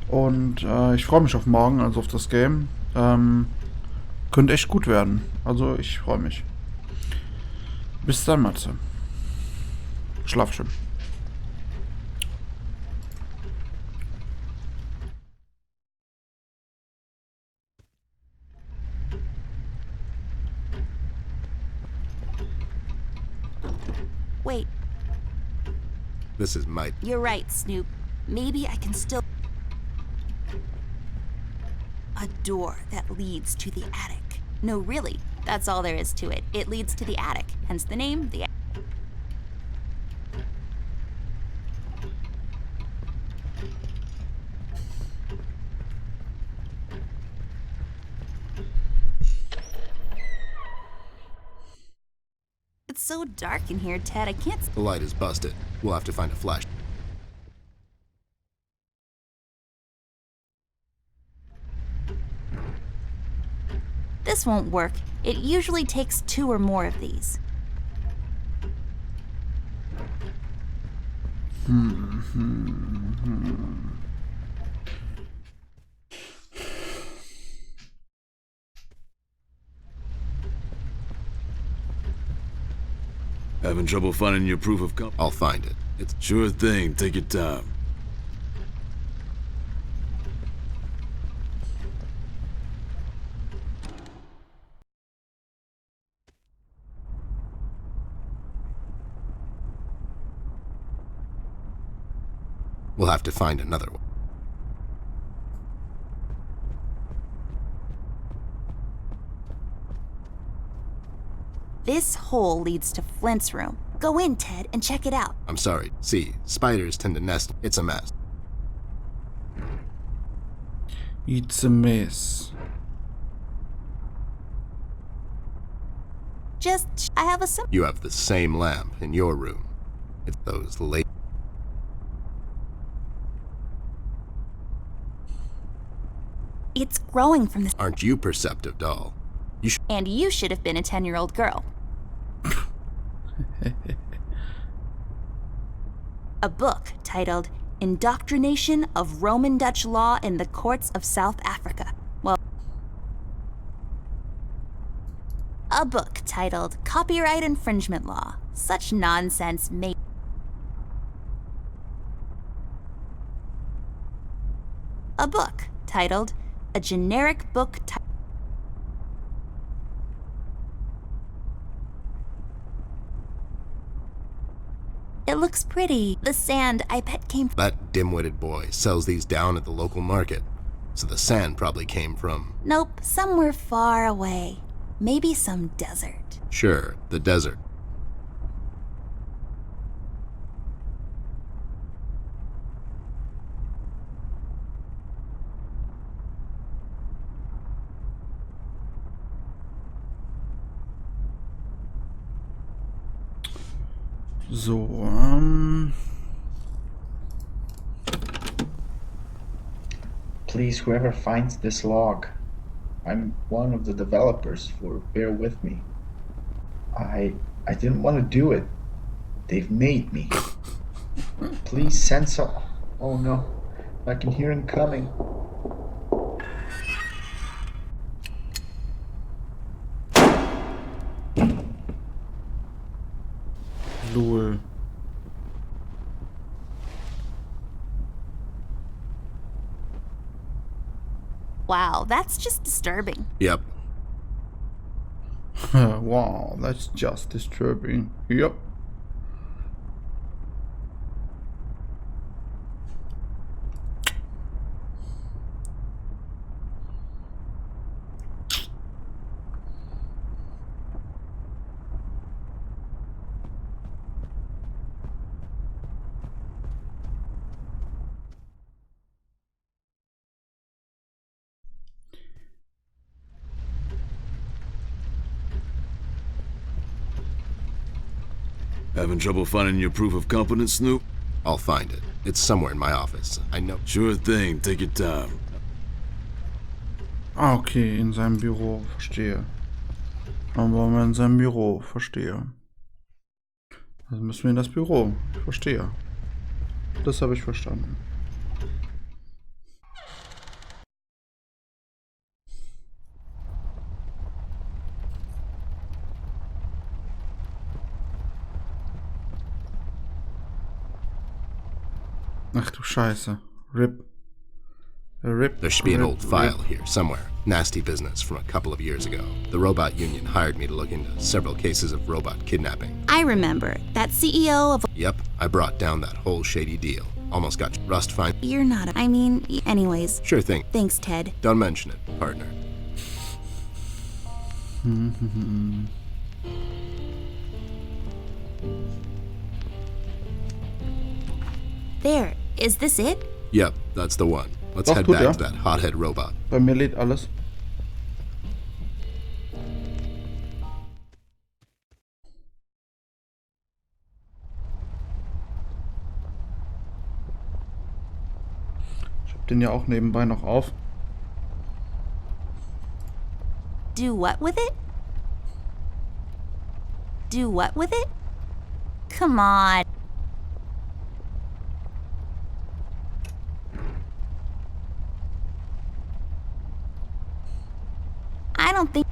Und ich freue mich auf morgen, also auf das Game. Könnte echt gut werden. Also ich freue mich. Bis dann, Matze. Schlaf schön. Wait. This is my... You're right, Snoop. Maybe I can still... A door that leads to the attic. No, really, that's all there is to it. It leads to the attic, hence the name, the... It's so dark in here, Ted, I can't... The light is busted. We'll have to find a flash. This won't work. It usually takes 2 or more of these. Having trouble finding your proof of company? I'll find it. It's... Sure thing, take your time. We'll have to find another one. This hole leads to Flint's room. Go in, Ted, and check it out. I'm sorry. See, spiders tend to nest. It's a mess. It's a mess. I have a You have the same lamp in your room. It's those late... It's growing from this... Aren't you perceptive, doll? And you should have been a 10-year-old girl. A book titled Indoctrination of Roman Dutch Law in the Courts of South Africa. Well, a book titled Copyright Infringement Law. Such nonsense may... A book titled A Generic Book It looks pretty. The sand, I bet, came from... That dim-witted boy sells these down at the local market. So the sand probably came from... Nope, somewhere far away. Maybe some desert. Sure, the desert. So, Please, whoever finds this log, I'm one of the developers, for bear with me. I didn't want to do it. They've made me. Please send some... Oh no, I can hear him coming. lol. Wow, that's just disturbing. Yep. Wow, that's just disturbing. Yep. Having trouble finding your proof of competence, Snoop? I'll find it. It's somewhere in my office. I know. Sure thing, take your time. Ah, okay, in seinem Büro, verstehe. Dann waren wir in seinem Büro, verstehe. Also müssen wir in das Büro, verstehe. Das habe ich verstanden. Ach du Scheiße. RIP. There should be an old file here somewhere. Nasty business from a couple of years ago. The robot union hired me to look into several cases of robot kidnapping. I remember. That CEO of... Yep, I brought down that whole shady deal. Almost got Rust fine. You're not... I mean, anyways. Sure thing. Thanks, Ted. Don't mention it, partner. There. Is this it? Yep, that's the one. Let's Doch, head tut back ja. to that hothead robot. Bei mir lädt alles. Ich hab den ja auch nebenbei noch auf. Do what with it? Do what with it? Come on. I don't think...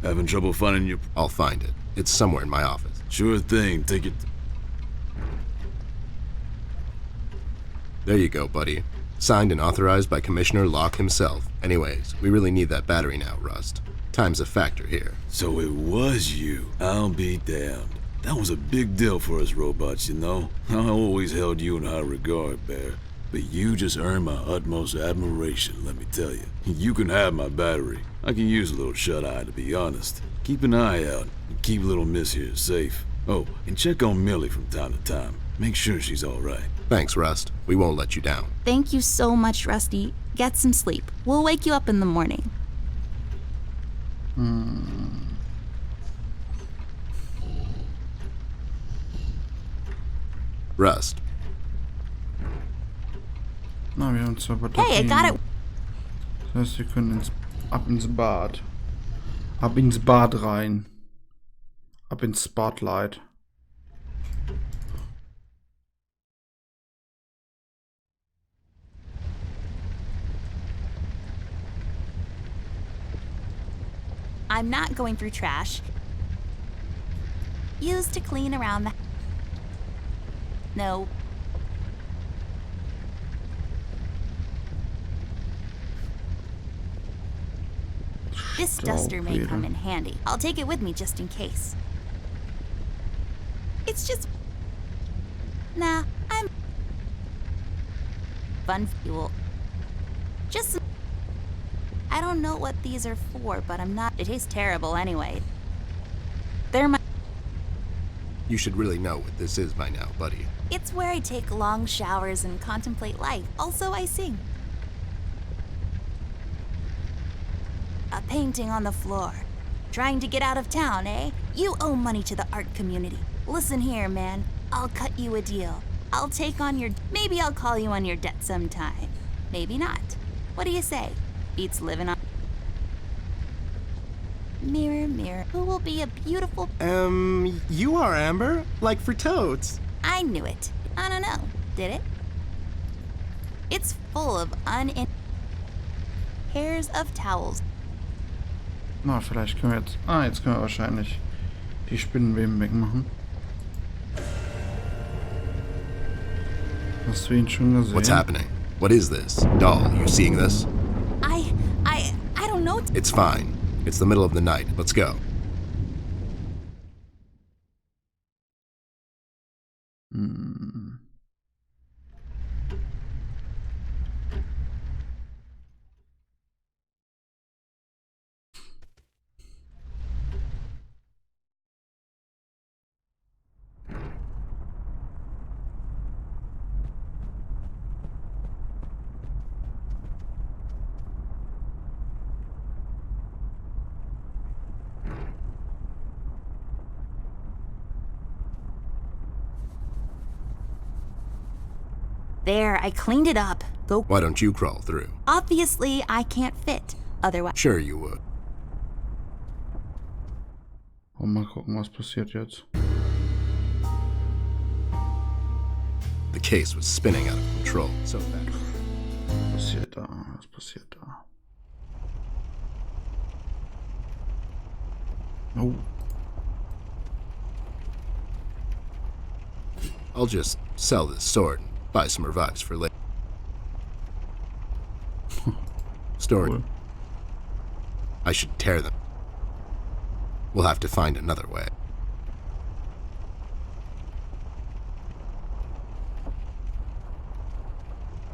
Having trouble finding your... I'll find it. It's somewhere in my office. Sure thing, take it... There you go, buddy. Signed and authorized by Commissioner Locke himself. Anyways, we really need that battery now, Rust. Time's a factor here. So it was you. I'll be damned. That was a big deal for us robots, you know? I always held you in high regard, Bear. But you just earned my utmost admiration, let me tell you. You can have my battery. I can use a little shut-eye, to be honest. Keep an eye out, and keep little miss here safe. Oh, and check on Millie from time to time. Make sure she's all right. Thanks, Rust. We won't let you down. Thank you so much, Rusty. Get some sleep. We'll wake you up in the morning. Rust. Na, wir haben zwei Batterien. Hey, I got it. Das heißt, wir können ab ins Bad. Ab ins Bad rein. Ab ins Spotlight. I'm not going through trash. Used to clean around the... No. This duster may come in handy. I'll take it with me just in case. It's just... Nah, I'm... Fun fuel. Just some... I don't know what these are for, but I'm not... It tastes terrible anyway. They're my... You should really know what this is by now, buddy. It's where I take long showers and contemplate life. Also, I sing. A painting on the floor. Trying to get out of town, eh? You owe money to the art community. Listen here, man. I'll cut you a deal. I'll take on your... Maybe I'll call you on your debt sometime. Maybe not. What do you say? Beats living on... Mirror, mirror, who will be a beautiful... You are Amber? Like for totes. I knew it. I don't know. Did it? It's full of pairs of towels. Na, vielleicht können wir jetzt... Ah, jetzt können wir wahrscheinlich die Spinnenweben wegmachen. Hast du ihn schon gesehen? What's happening? What is this? Doll, you seeing this? I don't know. It's fine. It's the middle of the night. Let's go. There, I cleaned it up. Go. Why don't you crawl through? Obviously, I can't fit. Otherwise... Sure you would. Und mal gucken, was passiert jetzt. The case was spinning out of control so fast. Was passiert da? Was passiert da? Oh. I'll just sell this sword and buy some revives for later. Story. Cool. I should tear them. We'll have to find another way.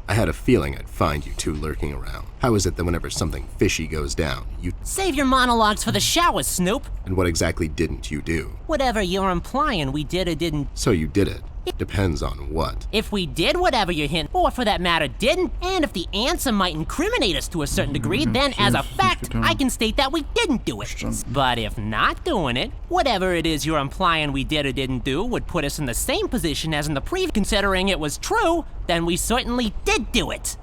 I had a feeling I'd find you two lurking around. How is it that whenever something fishy goes down, you... Save your monologues for the shower, Snoop. And what exactly didn't you do? Whatever you're implying we did or didn't. So you did it. Depends on what. If we did whatever you're hinting, or for that matter didn't, and if the answer might incriminate us to a certain degree, then as a fact, I can state that we didn't do it. But if not doing it, whatever it is you're implying we did or didn't do would put us in the same position as in the previous. Considering it was true, then we certainly did do it.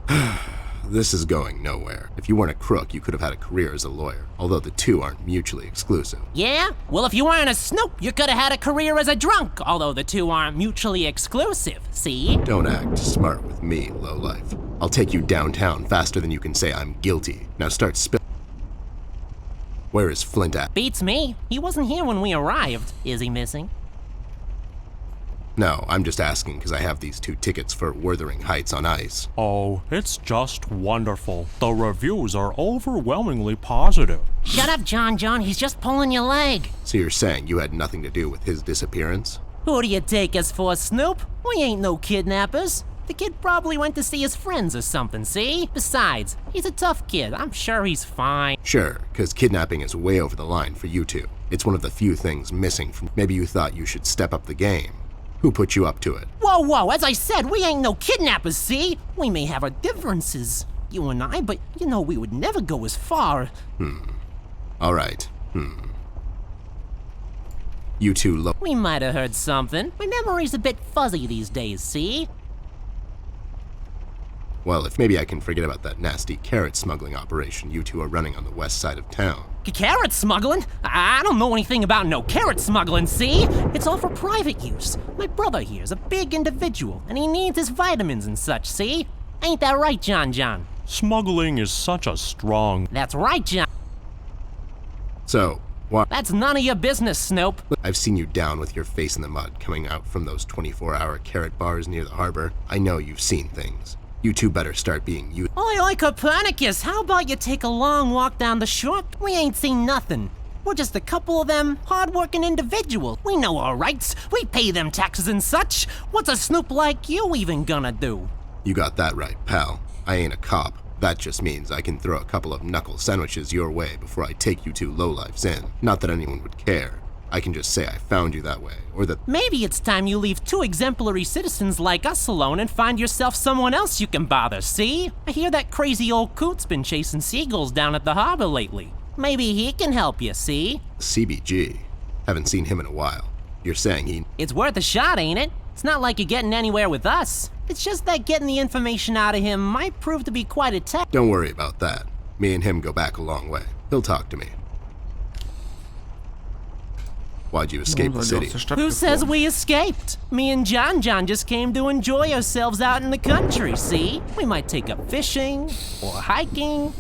This is going nowhere. If you weren't a crook, you could have had a career as a lawyer, although the two aren't mutually exclusive. Yeah? Well, if you weren't a Snoop, you could have had a career as a drunk, although the two aren't mutually exclusive, see? Don't act smart with me, lowlife. I'll take you downtown faster than you can say I'm guilty. Now start spilling. Where is Flint at? Beats me. He wasn't here when we arrived. Is he missing? No, I'm just asking because I have these 2 tickets for Wuthering Heights on ice. Oh, it's just wonderful. The reviews are overwhelmingly positive. Shut up, John. He's just pulling your leg. So you're saying you had nothing to do with his disappearance? Who do you take us for, Snoop? We ain't no kidnappers. The kid probably went to see his friends or something, see? Besides, he's a tough kid. I'm sure he's fine. Sure, because kidnapping is way over the line for you two. It's one of the few things missing from... Maybe you thought you should step up the game. Who put you up to it? Whoa, as I said, we ain't no kidnappers, see? We may have our differences, you and I, but you know we would never go as far. All right. You two We might have heard something. My memory's a bit fuzzy these days, see? Well, if maybe I can forget about that nasty carrot smuggling operation you two are running on the west side of town. Carrot smuggling? I don't know anything about no carrot smuggling, see? It's all for private use. My brother here's a big individual, and he needs his vitamins and such, see? Ain't that right, John? Smuggling is such a strong... That's right, John. So, what? That's none of your business, Snoop. I've seen you down with your face in the mud coming out from those 24-hour carrot bars near the harbor. I know you've seen things. You two better start being you. Oi, Copernicus, how about you take a long walk down the shore? We ain't seen nothing. We're just a couple of them hard-working individuals. We know our rights. We pay them taxes and such. What's a Snoop like you even gonna do? You got that right, pal. I ain't a cop. That just means I can throw a couple of knuckle sandwiches your way before I take you two lowlifes in. Not that anyone would care. I can just say I found you that way, or that... Maybe it's time you leave 2 exemplary citizens like us alone and find yourself someone else you can bother, see? I hear that crazy old coot's been chasing seagulls down at the harbor lately. Maybe he can help you, see? CBG. Haven't seen him in a while. You're saying he... It's worth a shot, ain't it? It's not like you're getting anywhere with us. It's just that getting the information out of him might prove to be quite a task. Don't worry about that. Me and him go back a long way. He'll talk to me. Why'd you escape the city? Who says we escaped? Me and John just came to enjoy ourselves out in the country, see? We might take up fishing, or hiking.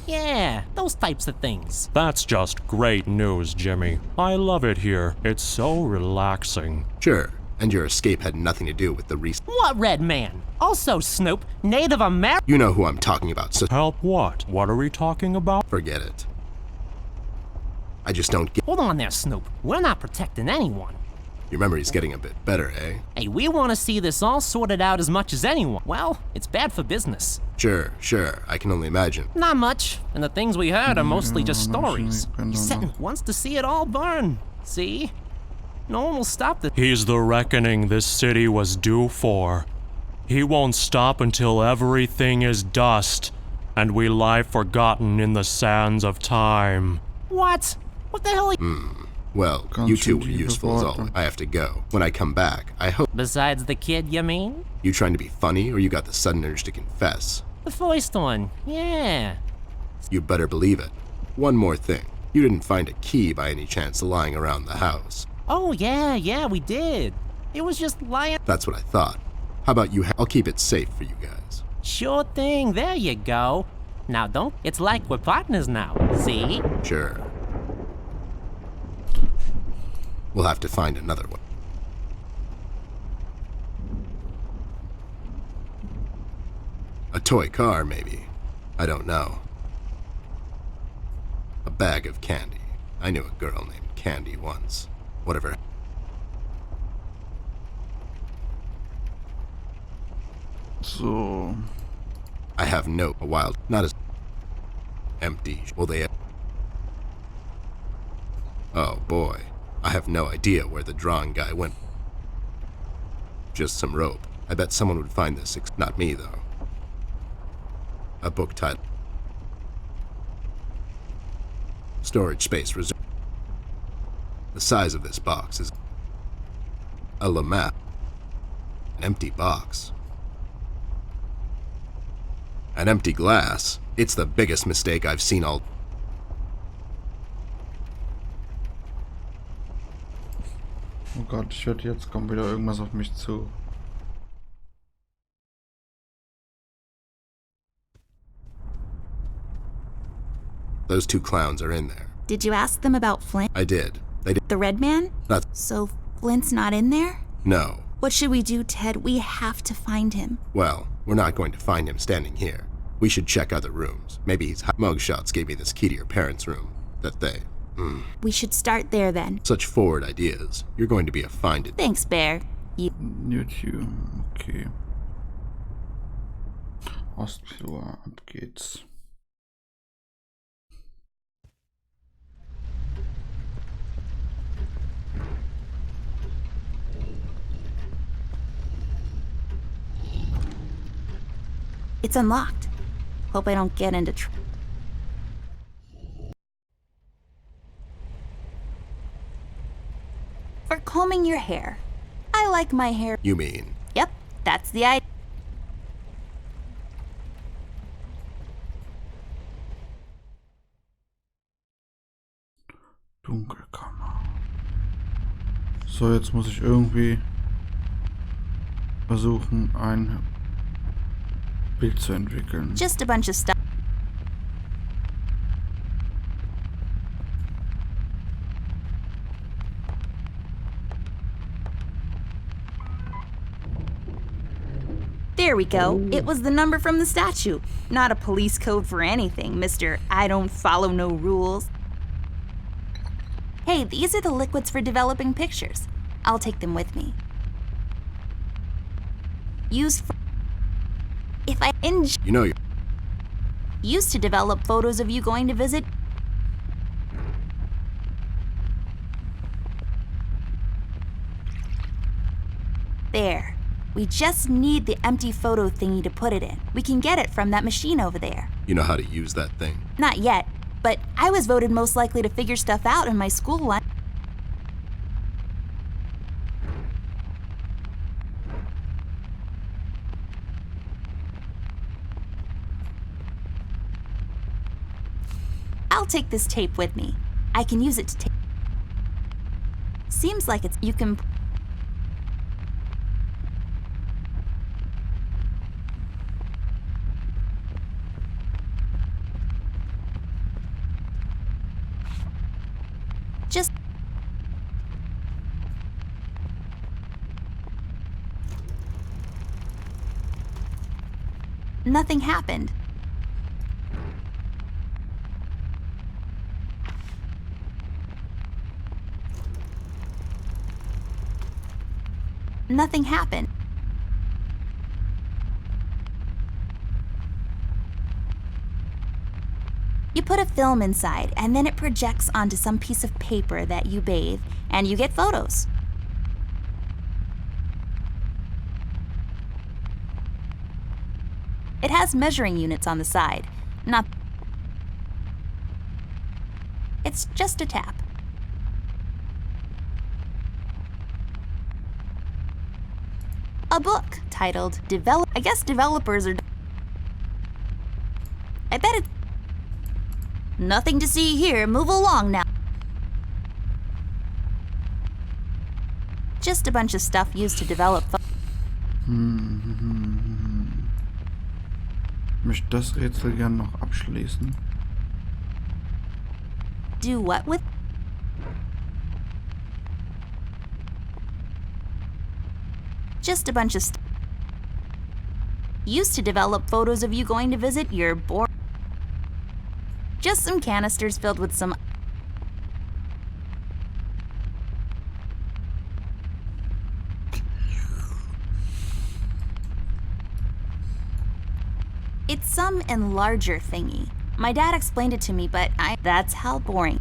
Yeah, those types of things. That's just great news, Jimmy. I love it here. It's so relaxing. Sure, and your escape had nothing to do with the recent... What red man? Also, Snoop, Native American... You know who I'm talking about, so... Help what? What are we talking about? Forget it. I just don't get... Hold on there, Snoop. We're not protecting anyone. Your memory's getting a bit better, eh? Hey, we want to see this all sorted out as much as anyone. Well, it's bad for business. Sure. I can only imagine. Not much, and the things we heard are mostly just stories. Satan wants to see it all burn. See? No one will stop this. He's the reckoning this city was due for. He won't stop until everything is dust, and we lie forgotten in the sands of time. What? What the hell? Well, you two were useful as all. I have to go. When I come back, I hope... Besides the kid, you mean? You trying to be funny, or you got the sudden urge to confess? The first one, yeah. You better believe it. One more thing. You didn't find a key by any chance lying around the house? Oh, yeah, we did. It was just lying. That's what I thought. How about you? I'll keep it safe for you guys. Sure thing, there you go. Now don't, it's like we're partners now, see? Sure. We'll have to find another one. A toy car, maybe. I don't know. A bag of candy. I knew a girl named Candy once. Whatever. So. I have no wild, not as empty. Will they? Oh boy, I have no idea where the drawing guy went. Just some rope. I bet someone would find this. Not me though. A book title. Storage space reserved. The size of this box is a lamap. An empty box. An empty glass. It's the biggest mistake I've seen all. Oh Gott, ich hörte, jetzt kommt wieder irgendwas auf mich zu. Those two clowns are in there. Did you ask them about Flint? I did. They did. The red man? That's. So Flint's not in there? No. What should we do, Ted? We have to find him. Well, we're not going to find him standing here. We should check other rooms. Maybe his mugshots gave me this key to your parents' room. That they. We should start there then. Such forward ideas. You're going to be a find it. Thanks, Bear. YouTube, okay. Ostflur, ab geht's. It's unlocked. Hope I don't get into trouble. For combing your hair. I like my hair. You mean? Yep, that's the idea. Dunkelkammer. So, jetzt muss ich irgendwie versuchen, ein Bild zu entwickeln. Just a bunch of stuff. There we go. It was the number from the statue. Not a police code for anything, Mr. I don't follow no rules. Hey, these are the liquids for developing pictures. I'll take them with me. Used for... If I You know you... Used to develop photos of you going to visit... There. We just need the empty photo thingy to put it in. We can get it from that machine over there. You know how to use that thing? Not yet, but I was voted most likely to figure stuff out in my school lunch. I'll take this tape with me. I can use it to tape. Seems like you can... Just... Nothing happened. Nothing happened. You put a film inside, and then it projects onto some piece of paper that you bathe, and you get photos. It has measuring units on the side. Not... It's just a tap. A book titled I guess developers are... I bet it... Nothing to see here. Move along now. Just a bunch of stuff used to develop. Ich möchte das Rätsel gern noch abschließen. Do what with? Just a bunch of stuff used to develop photos of you going to visit your board. Just some canisters filled with some. It's some enlarger thingy. My dad explained it to me, but that's how boring.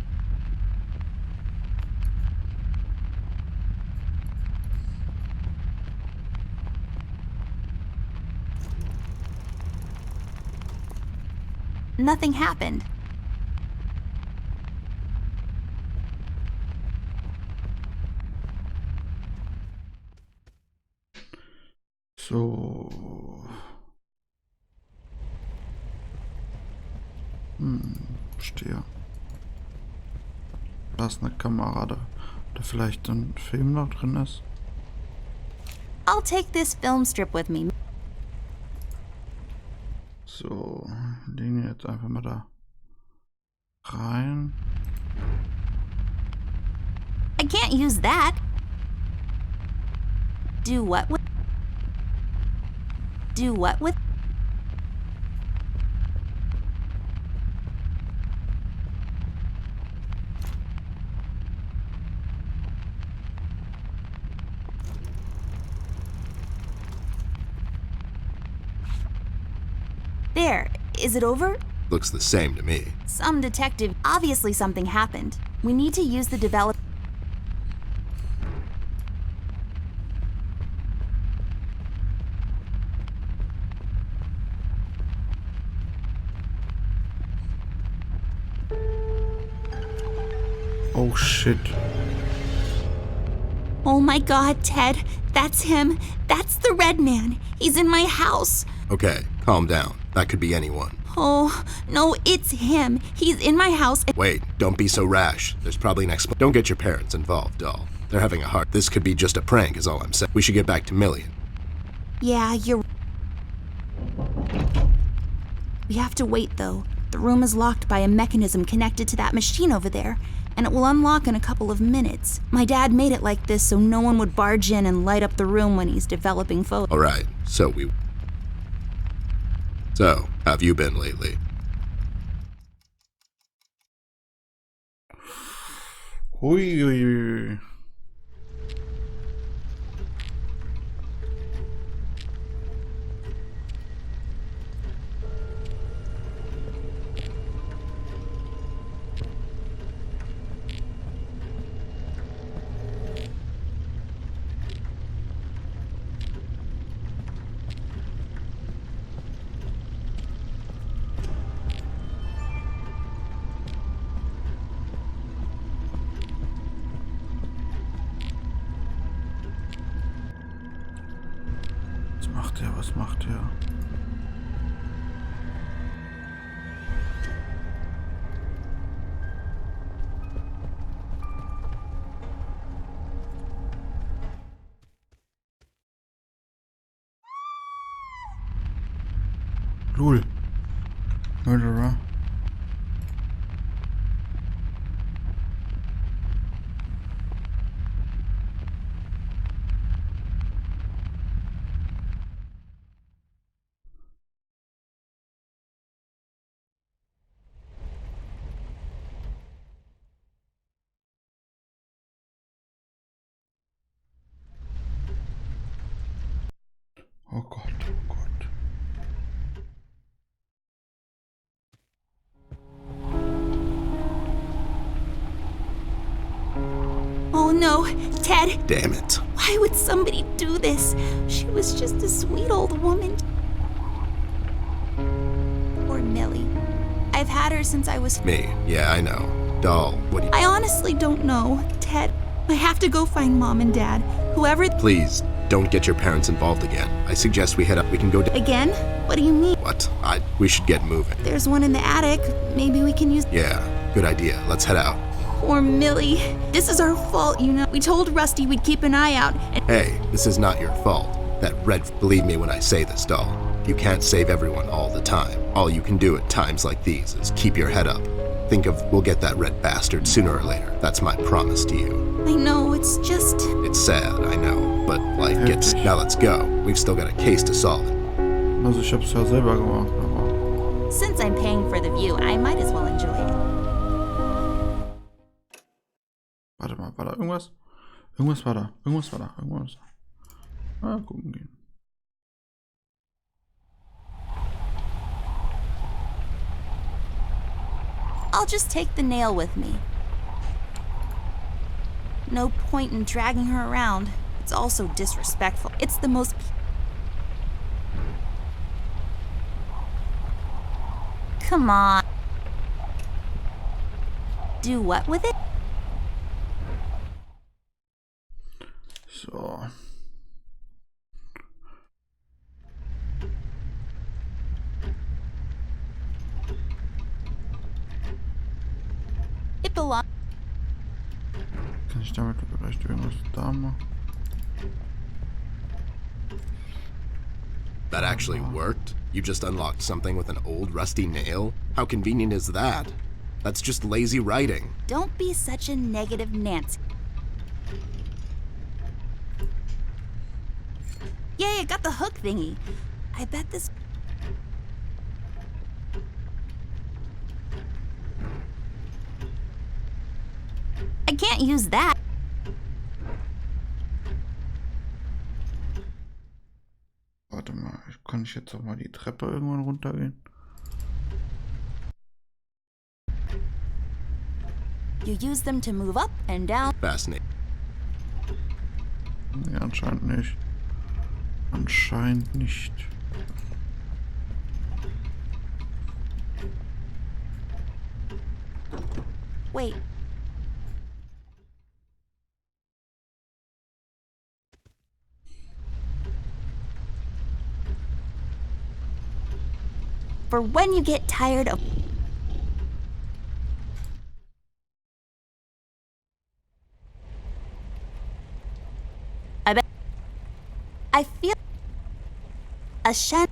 Nothing happened. So. Verstehe. Da ist eine Kamera, da vielleicht ein Film noch drin ist. I'll take this film strip with me. So, legen wir jetzt einfach mal da rein. I can't use that. Do what with? Do what with? There. Is it over? Looks the same to me. Some detective. Obviously something happened. We need to use the develop. Oh shit. Oh my god, Ted. That's him. That's the red man. He's in my house. Okay, calm down. That could be anyone. Oh, no, it's him. He's in my house. Wait, don't be so rash. There's probably an explanation. Don't get your parents involved, doll. They're having a hard. This could be just a prank, is all I'm saying. We should get back to Million. Yeah, you're. We have to wait, though. The room is locked by a mechanism connected to that machine over there, and it will unlock in a couple of minutes. My dad made it like this so no one would barge in and light up the room when he's developing photos. All right, so, how have you been lately? Hui. Was macht er? Lul. Murderer. Oh Gott, oh Gott. Oh no, Ted! Damn it. Why would somebody do this? She was just a sweet old woman. Poor Millie. I've had her since I was... Me, yeah, I know. Doll, what do you... I honestly don't know, Ted. I have to go find Mom and Dad. Whoever... Please, don't get your parents involved again. I suggest we head up. We can go Again? What do you mean? What? We should get moving. There's one in the attic. Maybe we can use... Yeah, good idea. Let's head out. Poor Millie. This is our fault, you know. We told Rusty we'd keep an eye out, and... Hey, this is not your fault. That red... Believe me when I say this, doll. You can't save everyone all the time. All you can do at times like these is keep your head up. Think of, we'll get that red bastard sooner or later. That's my promise to you. I know, it's just... It's sad, I know, but life gets... Now let's go. We've still got a case to solve. Also ich hab's ja selber gemacht, aber... Since I'm paying for the view, I might as well enjoy it. Warte mal, war da irgendwas? Irgendwas war da. Ah, gucken gehen. I'll just take the nail with me. No point in dragging her around. It's also disrespectful. It's the most... Come on. Do what with it? So. It belongs... Kann ich damit vielleicht irgendwas da machen? That actually worked? You just unlocked something with an old rusty nail? How convenient is that? That's just lazy writing. Don't be such a negative Nancy. Yay, I got the hook thingy. I bet this... I can't use that. Warte mal, kann ich jetzt auch mal die Treppe irgendwann runtergehen? You use them to move up and down. Fascinating. Nee, anscheinend nicht. Anscheinend nicht. Wait. For when you get tired of... I bet... I feel... A shed...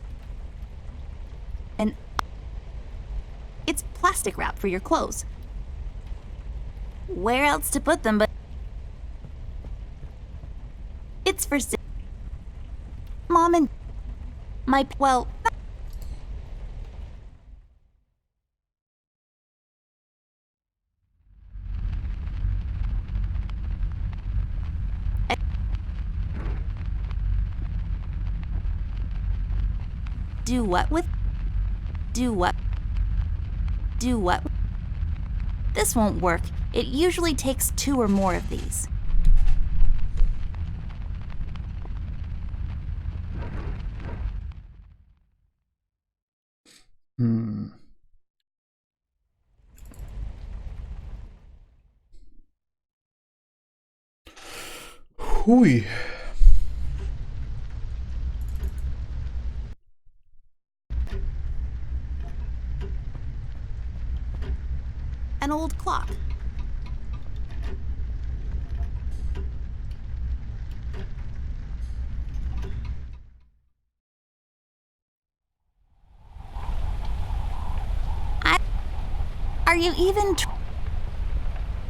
And... It's plastic wrap for your clothes. Where else to put them but... It's for... Mom and... My... Well... Do what with? Do what? Do what? This won't work. It usually takes 2 or more of these. Hui. An old clock. Are you even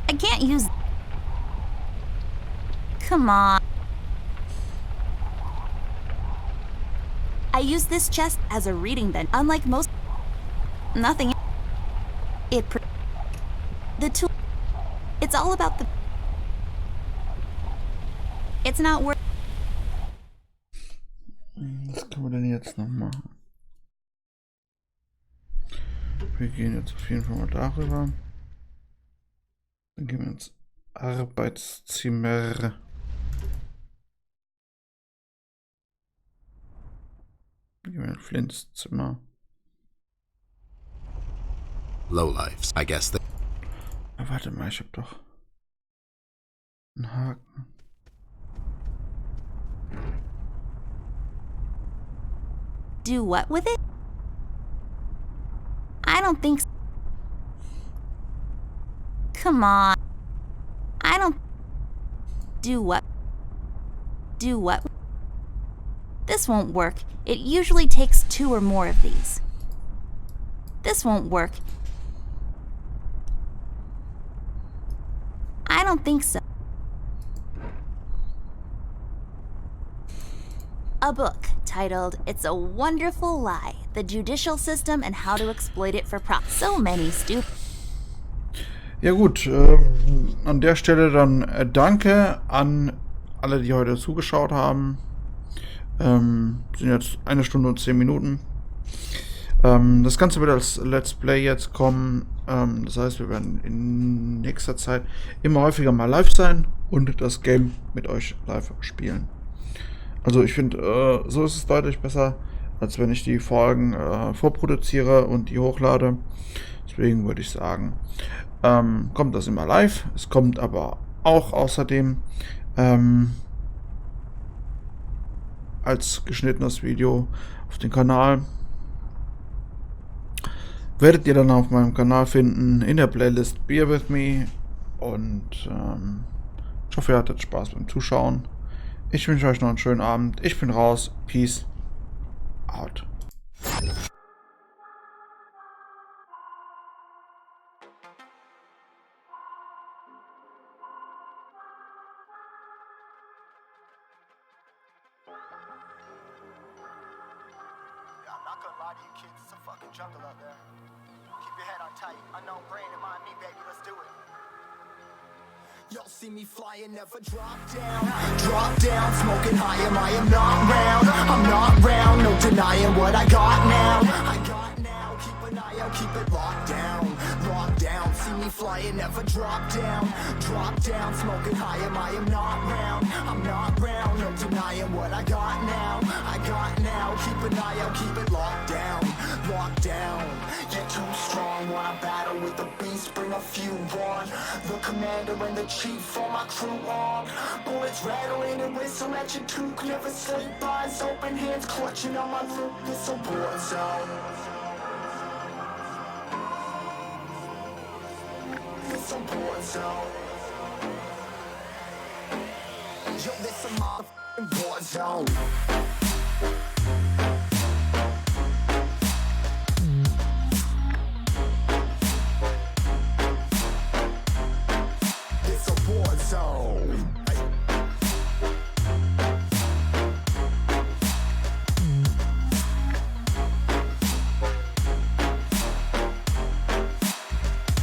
I can't use... Come on. I use this chest as a reading bench. Unlike most... Nothing... The tool... It's all about the... It's not worth... Was können wir denn jetzt noch machen? Wir gehen jetzt auf jeden Fall mal darüber. Dann gehen wir ins Arbeitszimmer. Dann gehen wir in Flints Zimmer. Lowlifes, I guess. Warte mal, ich hab doch einen Haken. Do what with it? I don't think so. Come on. I don't... Do what? Do what? This won't work. It usually takes 2 or more of these. This won't work. I don't think so. A book titled It's a Wonderful Lie, The Judicial System and How to Exploit It for Profit. So many stupid... Ja gut, an der Stelle dann danke an alle, die heute zugeschaut haben. Sind jetzt 1 Stunde und 10 Minuten. Das Ganze wird als Let's Play jetzt kommen. Das heißt, wir werden in nächster Zeit immer häufiger mal live sein und das Game mit euch live spielen. Also ich finde, so ist es deutlich besser, als wenn ich die Folgen vorproduziere und die hochlade. Deswegen würde ich sagen, kommt das immer live. Es kommt aber auch außerdem als geschnittenes Video auf den Kanal. Werdet ihr dann auf meinem Kanal finden, in der Playlist Beer With Me. Und ich hoffe, ihr hattet Spaß beim Zuschauen. Ich wünsche euch noch einen schönen Abend. Ich bin raus. Peace out. Jungle out there. Keep your head on tight. Unknown brain and mind me, baby. Let's do it. Y'all see me flying, never drop down. Drop down, smoking high, I am not round. I'm not round, no denying what I got now. I got now, keep an eye out, keep it locked down. Locked down, see me flying, never drop down. Drop down, smoking high, I am not round. I'm not round, no denying what I got now. I got now, keep an eye out, keep it locked down. Locked down, you're too strong. Wanna battle with the beast, bring a few on. The commander and the chief for my crew on. Bullets rattling and whistle at your toque. Never sleep, eyes open, hands clutching on my loop. This a war zone. This a war zone. Yo, this a motherfucking war zone. It's a war zone.